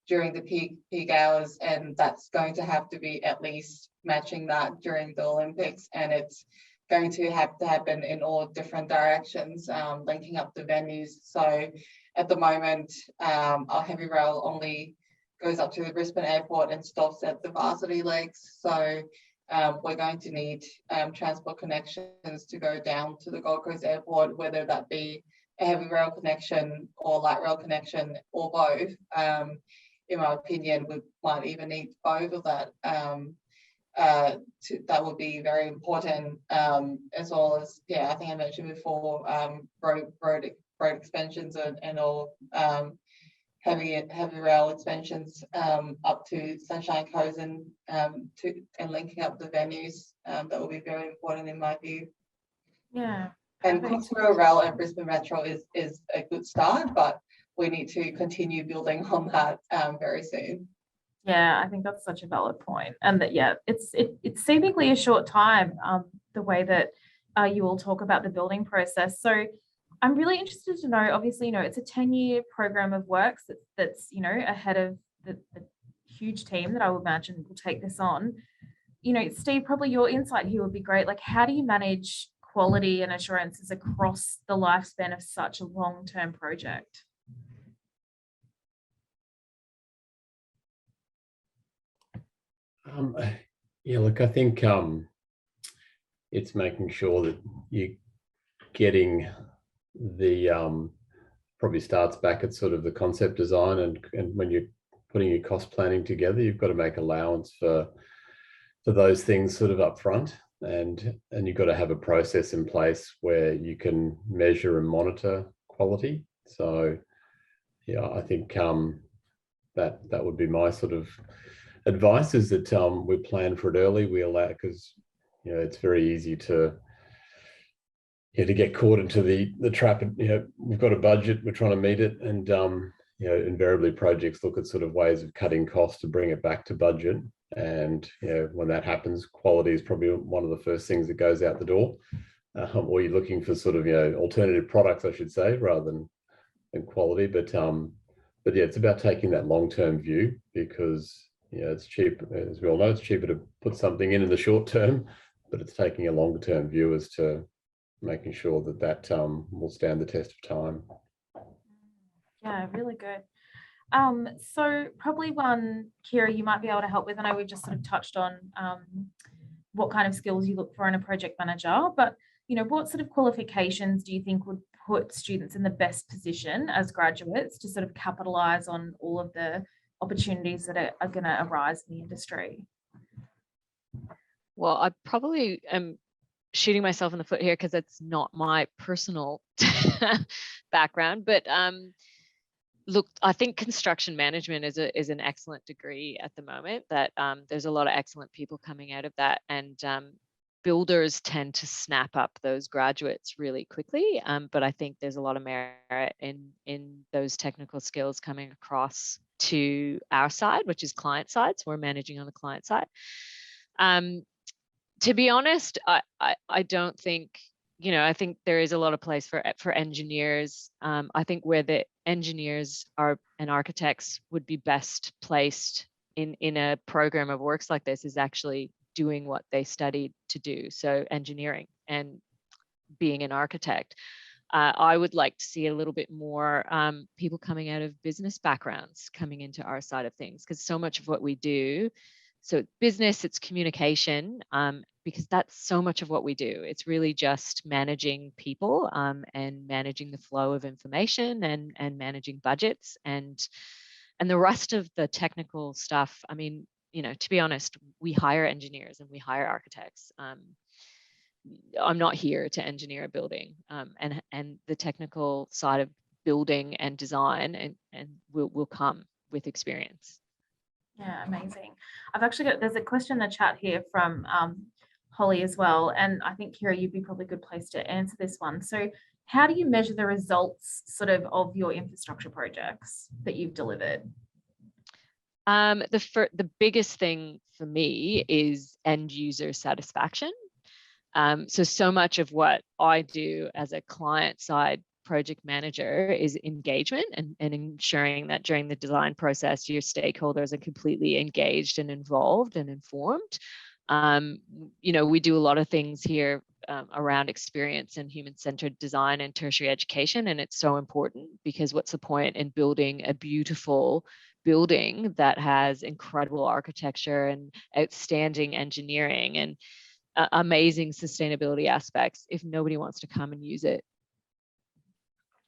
during the peak hours, and that's going to have to be at least matching that during the Olympics, and it's going to have to happen in all different directions, linking up the venues. So at the moment, our heavy rail only goes up to the Brisbane airport and stops at the Varsity Lakes. So we're going to need transport connections to go down to the Gold Coast airport, whether that be a heavy rail connection or light rail connection or both. In my opinion, we might even need both of that. That would be very important, as well as, yeah, I think I mentioned before, road expansions and all heavy rail expansions up to Sunshine Coast and linking up the venues. That will be very important in my view. Yeah. And Crossrail Rail and Brisbane Metro is a good start, but we need to continue building on that very soon. Yeah, I think that's such a valid point. And that, yeah, it's seemingly a short time, the way that you all talk about the building process. So I'm really interested to know, obviously, it's a 10-year program of works that's ahead of the huge team that I would imagine will take this on. Steve, probably your insight here would be great. Like, how do you manage quality and assurances across the lifespan of such a long-term project? Yeah, look, I think it's making sure that you're getting the probably starts back at sort of the concept design, and when you're putting your cost planning together, you've got to make allowance for those things sort of up front, and you've got to have a process in place where you can measure and monitor quality. So yeah, I think that would be my sort of advice, is that we plan for it early. We allow, because it's very easy to get caught into the trap. We've got a budget, we're trying to meet it, and invariably projects look at sort of ways of cutting costs to bring it back to budget. And when that happens, quality is probably one of the first things that goes out the door. Or you're looking for sort of alternative products, I should say, rather than quality. But yeah, it's about taking that long-term view, because it's cheap, as we all know, it's cheaper to put something in the short term, but it's taking a longer-term view as to making sure that will stand the test of time. Yeah, really good. So probably one, Kira, you might be able to help with. I know we just sort of touched on what kind of skills you look for in a project manager, but what sort of qualifications do you think would put students in the best position as graduates to sort of capitalize on all of the opportunities that are going to arise in the industry? Well, I probably am shooting myself in the foot here because it's not my personal background, but look, I think construction management is an excellent degree at the moment. That there's a lot of excellent people coming out of that, and builders tend to snap up those graduates really quickly. But I think there's a lot of merit in those technical skills coming across to our side, which is client side. So we're managing on the client side. To be honest, I don't think, I think there is a lot of place for engineers. I think where the engineers and architects would be best placed in a program of works like this is actually doing what they studied to do. So engineering and being an architect. I would like to see a little bit more people coming out of business backgrounds coming into our side of things, because so much of what we do, so business, it's communication, because that's so much of what we do. It's really just managing people and managing the flow of information and managing budgets and the rest of the technical stuff. I mean, to be honest, we hire engineers and we hire architects. I'm not here to engineer a building, and the technical side of building and design and will come with experience. Yeah, amazing. I've actually there's a question in the chat here from Holly as well. And I think, Kira, you'd be probably a good place to answer this one. So how do you measure the results of your infrastructure projects that you've delivered? The biggest thing for me is end user satisfaction. So much of what I do as a client side project manager is engagement and ensuring that during the design process, your stakeholders are completely engaged and involved and informed. We do a lot of things here around experience and human-centered design and tertiary education, and it's so important because what's the point in building a beautiful building that has incredible architecture and outstanding engineering and amazing sustainability aspects if nobody wants to come and use it?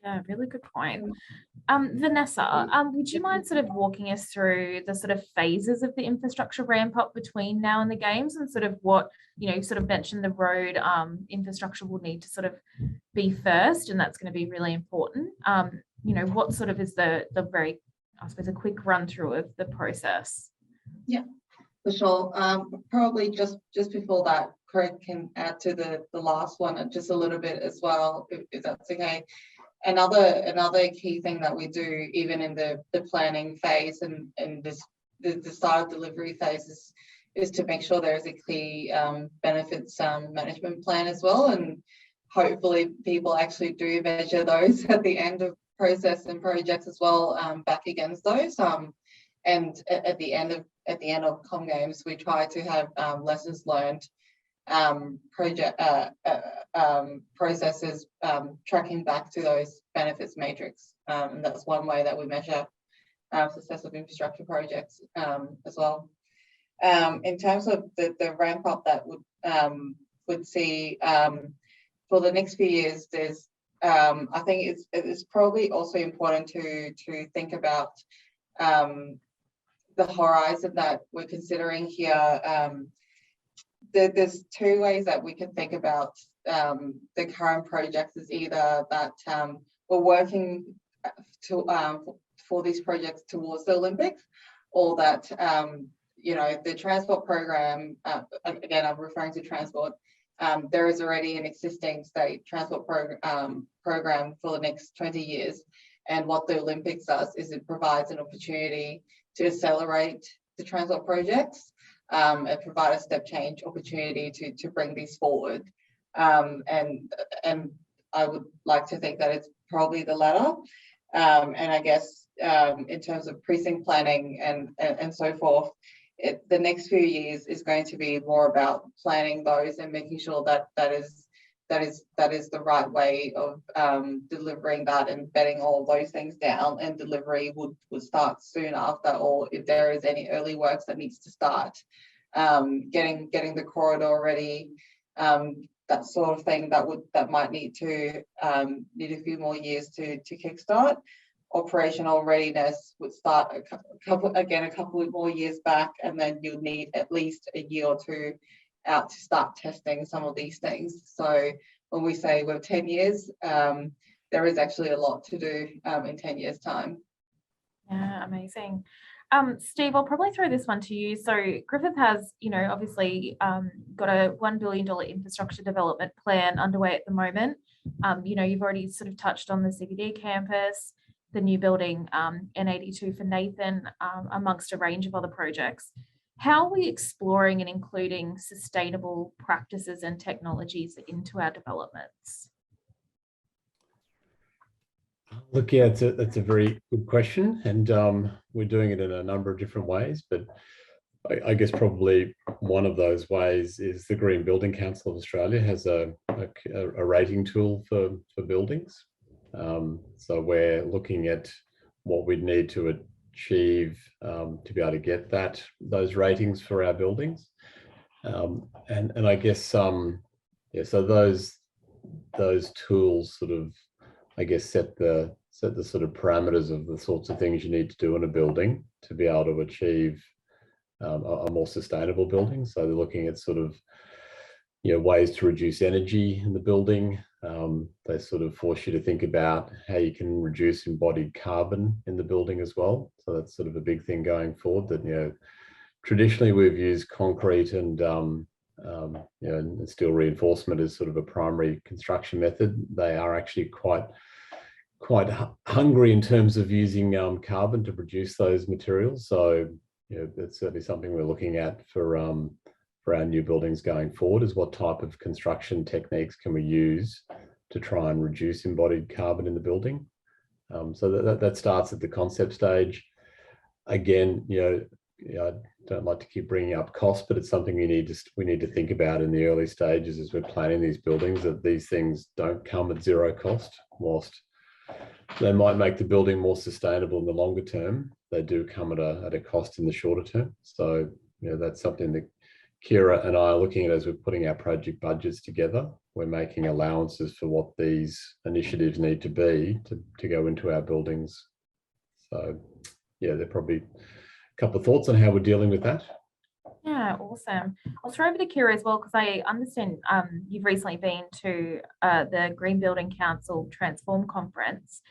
Yeah, really good point. Vanessa, would you mind walking us through the phases of the infrastructure ramp up between now and the games, and what, you mentioned the road infrastructure will need to be first, and that's going to be really important. What is the very, I suppose, a quick run through of the process? Yeah, for sure. Probably just before that, Craig can add to the last one just a little bit as well, if that's okay. Another key thing that we do, even in the planning phase and the start of delivery phase, is to make sure there is a clear benefits management plan as well, and hopefully people actually do measure those at the end of process and projects as well, back against those. And at the end of Com Games, we try to have lessons learned processes tracking back to those benefits matrix, and that's one way that we measure success of infrastructure projects as well. In terms of the ramp up that would see for the next few years, there's I think it's probably also important to think about the horizon that we're considering here. There's two ways that we can think about the current projects. Is either that we're working for these projects towards the Olympics, or that the transport program, again I'm referring to transport, there is already an existing state transport program for the next 20 years, and what the Olympics does is it provides an opportunity to accelerate the transport projects and provide a step change opportunity to bring these forward. And I would like to think that it's probably the latter. And I guess in terms of precinct planning and so forth, the next few years is going to be more about planning those and making sure that is the right way of delivering that and bedding all of those things down, and delivery would start soon after, or if there is any early works that needs to start, getting the corridor ready, that sort of thing that might need a few more years to kickstart. Operational readiness would start a couple of more years back, and then you'll need at least a year or two out to start testing some of these things. So when we say we're 10 years, there is actually a lot to do in 10 years time. Yeah, amazing. Steve, I'll probably throw this one to you. So Griffith has, obviously got a $1 billion infrastructure development plan underway at the moment. You've already touched on the CBD campus, the new building, N82 for Nathan, amongst a range of other projects. How are we exploring and including sustainable practices and technologies into our developments? Look, yeah, that's a very good question, and we're doing it in a number of different ways, but I guess probably one of those ways is the Green Building Council of Australia has a rating tool for buildings. So we're looking at what we'd need to achieve to be able to get those ratings for our buildings, and I guess so those tools I guess set the parameters of the sorts of things you need to do in a building to be able to achieve a more sustainable building. So they're looking at ways to reduce energy in the building. They force you to think about how you can reduce embodied carbon in the building as well. So that's a big thing going forward, that traditionally we've used concrete and and steel reinforcement is sort of a primary construction method. They are actually quite hungry in terms of using carbon to produce those materials. So that's certainly something we're looking at for our new buildings going forward, is what type of construction techniques can we use to try and reduce embodied carbon in the building. So that starts at the concept stage. Again, I don't like to keep bringing up cost, but it's something we need to think about in the early stages as we're planning these buildings, that these things don't come at zero cost. Whilst they might make the building more sustainable in the longer term, they do come at a cost in the shorter term. So that's something that Kira and I are looking at as we're putting our project budgets together. We're making allowances for what these initiatives need to be to go into our buildings. So yeah, there are probably a couple of thoughts on how we're dealing with that. Yeah, awesome. I'll throw over to Kira as well, because I understand you've recently been to the Green Building Council Transform Conference.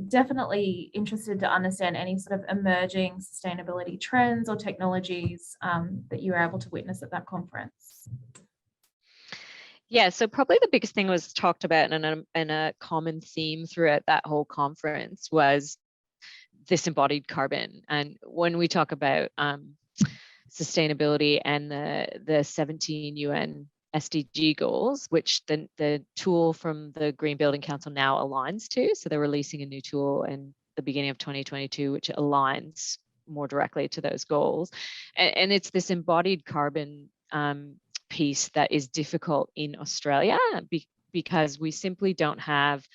Definitely interested to understand any sort of emerging sustainability trends or technologies that you were able to witness at that conference. Yeah, so probably the biggest thing was talked about, and a common theme throughout that whole conference was this embodied carbon. And when we talk about sustainability and the 17 UN SDG goals, which the tool from the Green Building Council now aligns to. So they're releasing a new tool in the beginning of 2022, which aligns more directly to those goals. And it's this embodied carbon piece that is difficult in Australia because we simply don't have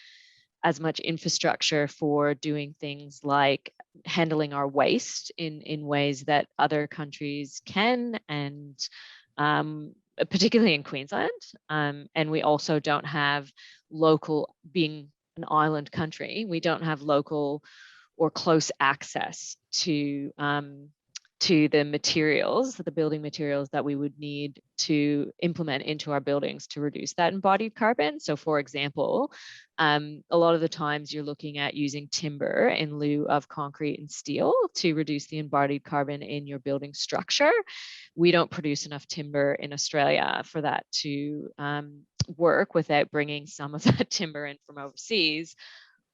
as much infrastructure for doing things like handling our waste in ways that other countries can, and particularly in Queensland. And we also don't have local, being an island country, we don't have local or close access to the materials, the building materials that we would need to implement into our buildings to reduce that embodied carbon. So for example, a lot of the times you're looking at using timber in lieu of concrete and steel to reduce the embodied carbon in your building structure. We don't produce enough timber in Australia for that to work without bringing some of that timber in from overseas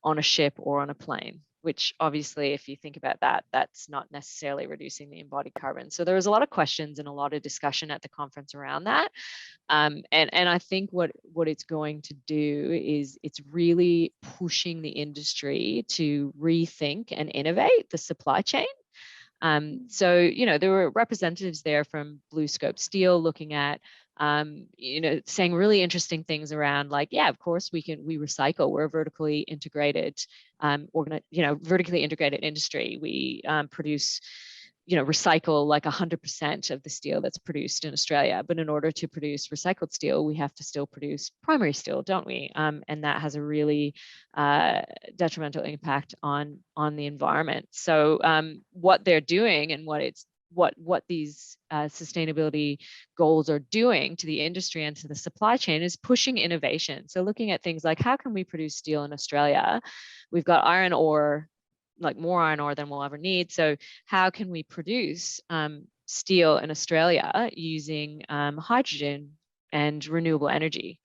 on a ship or on a plane, which obviously, if you think about that, that's not necessarily reducing the embodied carbon. So there was a lot of questions and a lot of discussion at the conference around that. And I think what it's going to do is it's really pushing the industry to rethink and innovate the supply chain. So, there were representatives there from Blue Scope Steel looking at, saying really interesting things around, like, yeah, of course we recycle. We're a vertically integrated, vertically integrated industry. We produce, recycle like 100% of the steel that's produced in Australia. But in order to produce recycled steel, we have to still produce primary steel, don't we? And that has a really detrimental impact on the environment. So what they're doing and what these sustainability goals are doing to the industry and to the supply chain is pushing innovation. So looking at things like, how can we produce steel in Australia? We've got iron ore, like more iron ore than we'll ever need. So how can we produce steel in Australia using hydrogen and renewable energy?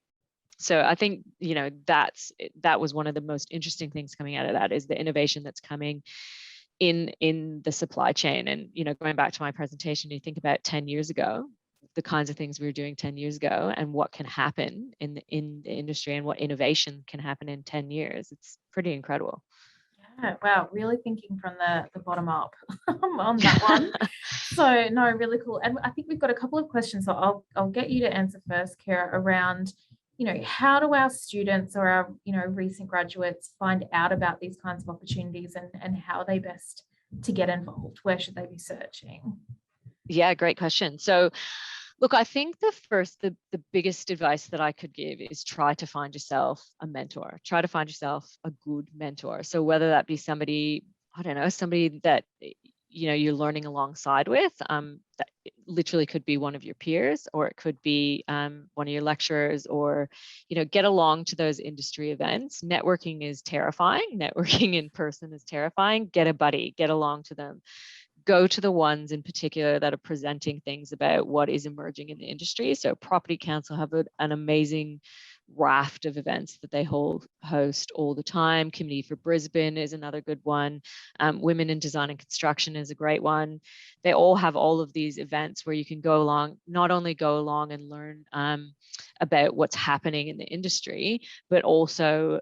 So I think, that was one of the most interesting things coming out of that, is the innovation that's coming in the supply chain. And going back to my presentation, you think about 10 years ago, the kinds of things we were doing 10 years ago and what can happen in the industry and what innovation can happen in 10 years. It's pretty incredible. Yeah, wow, really thinking from the bottom up on that one. So no, really cool. And I think we've got a couple of questions, so I'll get you to answer first, Kira, around how do our students or our recent graduates find out about these kinds of opportunities, and how are they best to get involved? Where should they be searching? Yeah, great question. So look, I think the biggest advice that I could give is try to find yourself a mentor. Try to find yourself a good mentor. So whether that be somebody, I don't know, somebody that you're learning alongside with, that literally could be one of your peers, or it could be one of your lecturers, or get along to those industry events. Networking is terrifying. Networking in person is terrifying. Get a buddy, get along to them. go to the ones in particular that are presenting things about what is emerging in the industry. So Property Council have an amazing raft of events that they host all the time. Community for Brisbane is another good one. Women in Design and Construction is a great one. They all have all of these events where you can go along, not only go along and learn about what's happening in the industry, but also,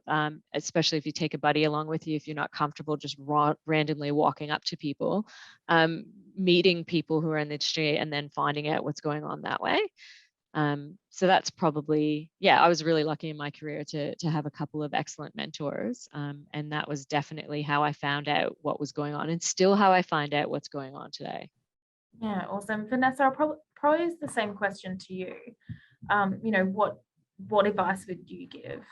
especially if you take a buddy along with you, if you're not comfortable just randomly walking up to people, meeting people who are in the industry and then finding out what's going on that way. So that's probably, I was really lucky in my career to have a couple of excellent mentors. And that was definitely how I found out what was going on, and still how I find out what's going on today. Yeah, awesome. Vanessa, I'll probably use the same question to you. You know, what advice would you give?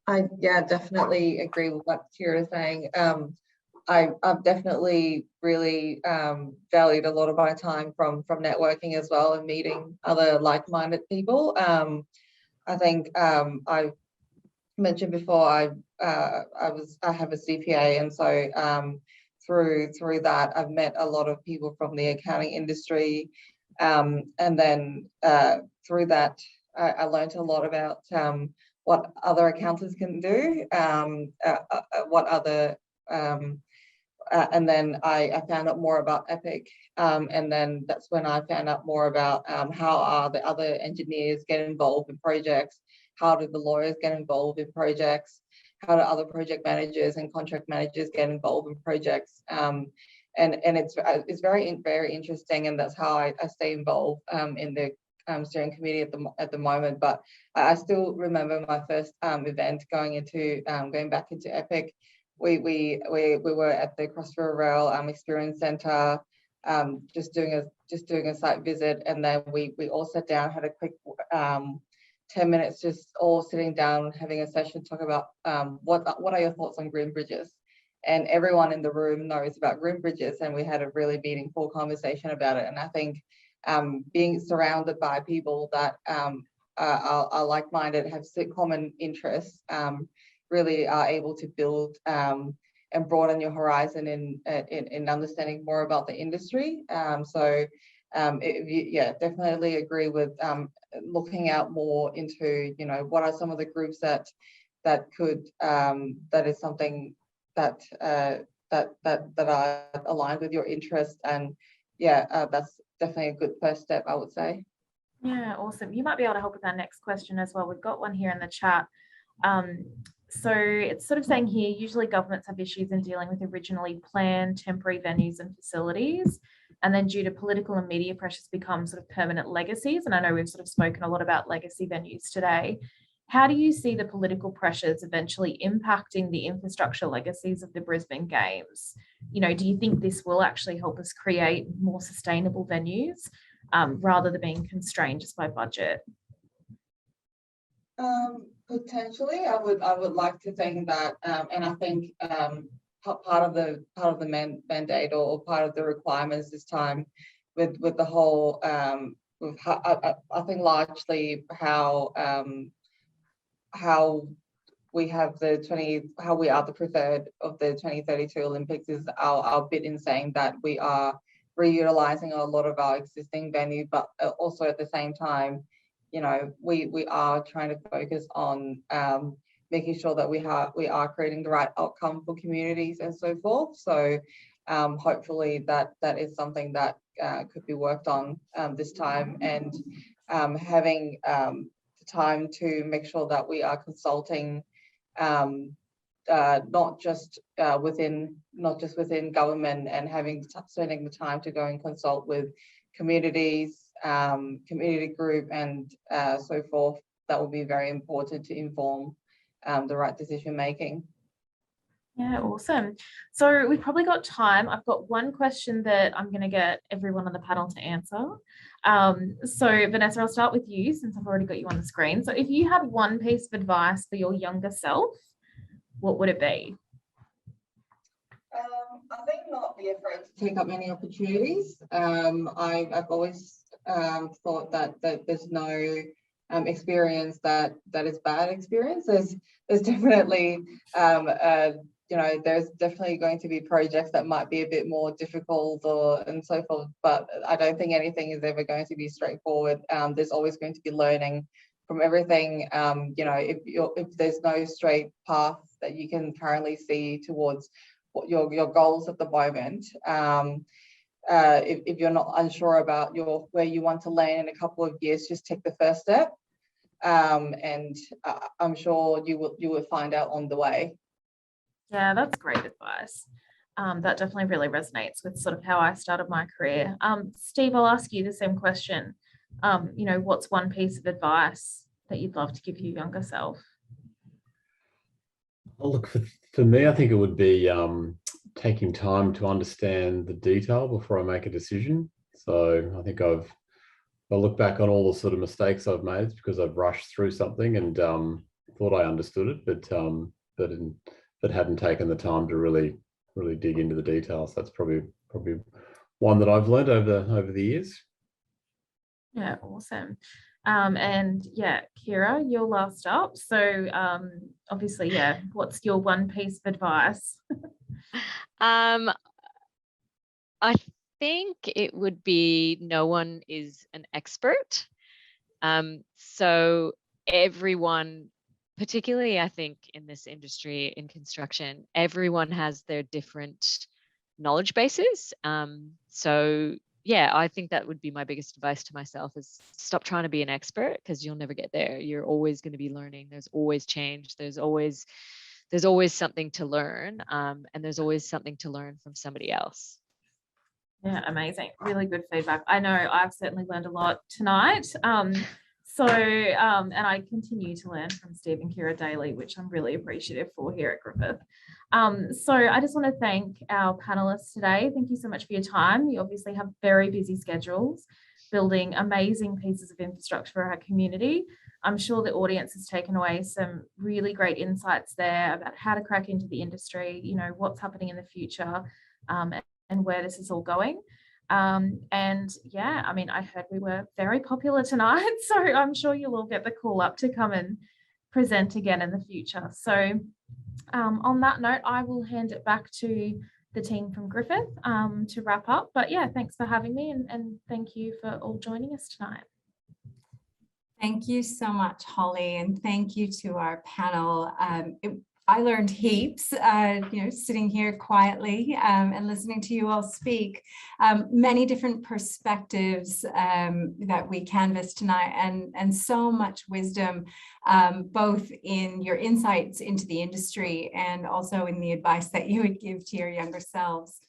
I definitely agree with what Kira is saying. I've definitely really valued a lot of my time from networking as well, and meeting other like-minded people. I think I mentioned before I have a CPA, and so through that I've met a lot of people from the accounting industry, and then through that I learned a lot about what other accountants can do, what other and then I found out more about Epic, and then that's when I found out more about how are the other engineers get involved in projects, how do the lawyers get involved in projects, how do other project managers and contract managers get involved in projects, and it's very interesting, and that's how I stay involved in the steering committee at the moment. But I still remember my first event going back into Epic. We were at the Cross River Rail Experience Centre, just doing a site visit, and then we all sat down, had a quick 10 minutes, just all sitting down, having a session, talk about what are your thoughts on green bridges, and everyone in the room knows about green bridges, and we had a really meaningful conversation about it. And I think being surrounded by people that are like-minded, have common interests, really are able to build and broaden your horizon in understanding more about the industry. Definitely agree with looking out more into, you know, what are some of the groups that could that is something that are aligned with your interest, and that's definitely a good first step, I would say. Yeah, awesome. You might be able to help with our next question as well. We've got one here in the chat. So it's sort of saying here, usually governments have issues in dealing with originally planned temporary venues and facilities, and then due to political and media pressures become sort of permanent legacies. And I know we've sort of spoken a lot about legacy venues today. How do you see the political pressures eventually impacting the infrastructure legacies of the Brisbane Games? You know, do you think this will actually help us create more sustainable venues rather than being constrained just by budget? Potentially, I would like to think that, and I think part of the mandate or part of the requirements this time with the whole I think largely how we have how we are the preferred of the 2032 Olympics is our bit in saying that we are reutilizing a lot of our existing venue, but also at the same time, you know, we are trying to focus on making sure that we are creating the right outcome for communities and so forth. So hopefully that is something that could be worked on this time, and having the time to make sure that we are consulting not just within government, and spending the time to go and consult with communities, community group, and so forth. That will be very important to inform the right decision making. Yeah, awesome. So we've probably got time. I've got one question that I'm going to get everyone on the panel to answer. So Vanessa, I'll start with you since I've already got you on the screen. So if you had one piece of advice for your younger self, what would it be? I think not be afraid to take up any opportunities. I've always thought that there's no experience that is bad experience. There's definitely you know, there's definitely going to be projects that might be a bit more difficult and so forth, but I don't think anything is ever going to be straightforward. There's always going to be learning from everything. You know, if there's no straight path that you can currently see towards what your goals at the moment, if you're not unsure about where you want to land in a couple of years, just take the first step, and I'm sure you will find out on the way. Yeah, that's great advice. That definitely really resonates with sort of how I started my career. Steve, I'll ask you the same question. You know, what's one piece of advice that you'd love to give your younger self? Well, look, for me, I think it would be taking time to understand the detail before I make a decision. So I think I look back on all the sort of mistakes I've made. It's because I've rushed through something and thought I understood it, but hadn't taken the time to really dig into the details. That's probably one that I've learned over the years. Yeah, awesome. And yeah, Kira, you're last up. So obviously, yeah, what's your one piece of advice? I think it would be no one is an expert. So everyone, particularly I think in this industry, in construction, everyone has their different knowledge bases. So yeah, I think that would be my biggest advice to myself, is stop trying to be an expert, because you'll never get there. You're always going to be learning. There's always change. There's always something to learn, and there's always something to learn from somebody else. Yeah, amazing. Really good feedback. I know I've certainly learned a lot tonight. And I continue to learn from Steve and Kira daily, which I'm really appreciative for here at Griffith. So I just want to thank our panelists today. Thank you so much for your time. You obviously have very busy schedules, building amazing pieces of infrastructure for our community. I'm sure the audience has taken away some really great insights there about how to crack into the industry, you know, what's happening in the future, and where this is all going. And yeah, I mean, I heard we were very popular tonight, so I'm sure you'll all get the call up to come and present again in the future. So on that note, I will hand it back to the team from Griffith to wrap up. But yeah, thanks for having me, and thank you for all joining us tonight. Thank you so much, Holly, and thank you to our panel. I learned heaps, you know, sitting here quietly and listening to you all speak. Many different perspectives that we canvassed tonight, and so much wisdom, both in your insights into the industry and also in the advice that you would give to your younger selves.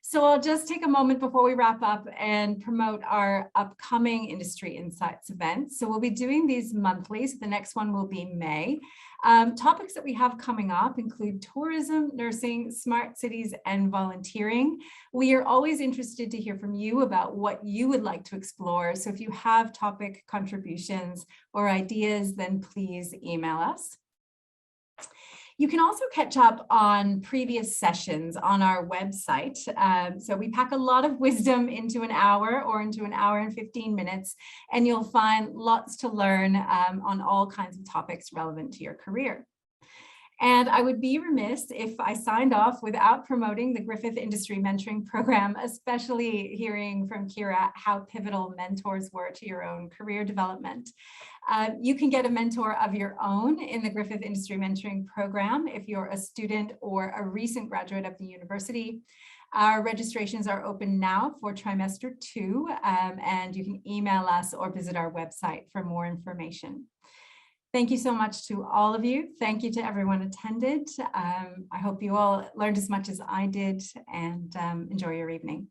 So I'll just take a moment before we wrap up and promote our upcoming Industry Insights events. So we'll be doing these monthly. So the next one will be May. Topics that we have coming up include tourism, nursing, smart cities, and volunteering. We are always interested to hear from you about what you would like to explore. So if you have topic contributions or ideas, then please email us. You can also catch up on previous sessions on our website. So we pack a lot of wisdom into an hour or into an hour and 15 minutes, and you'll find lots to learn on all kinds of topics relevant to your career. And I would be remiss if I signed off without promoting the Griffith Industry Mentoring Program, especially hearing from Kira how pivotal mentors were to your own career development. You can get a mentor of your own in the Griffith Industry Mentoring Program if you're a student or a recent graduate of the university. Our registrations are open now for trimester 2, and you can email us or visit our website for more information. Thank you so much to all of you. Thank you to everyone attended. I hope you all learned as much as I did, and enjoy your evening.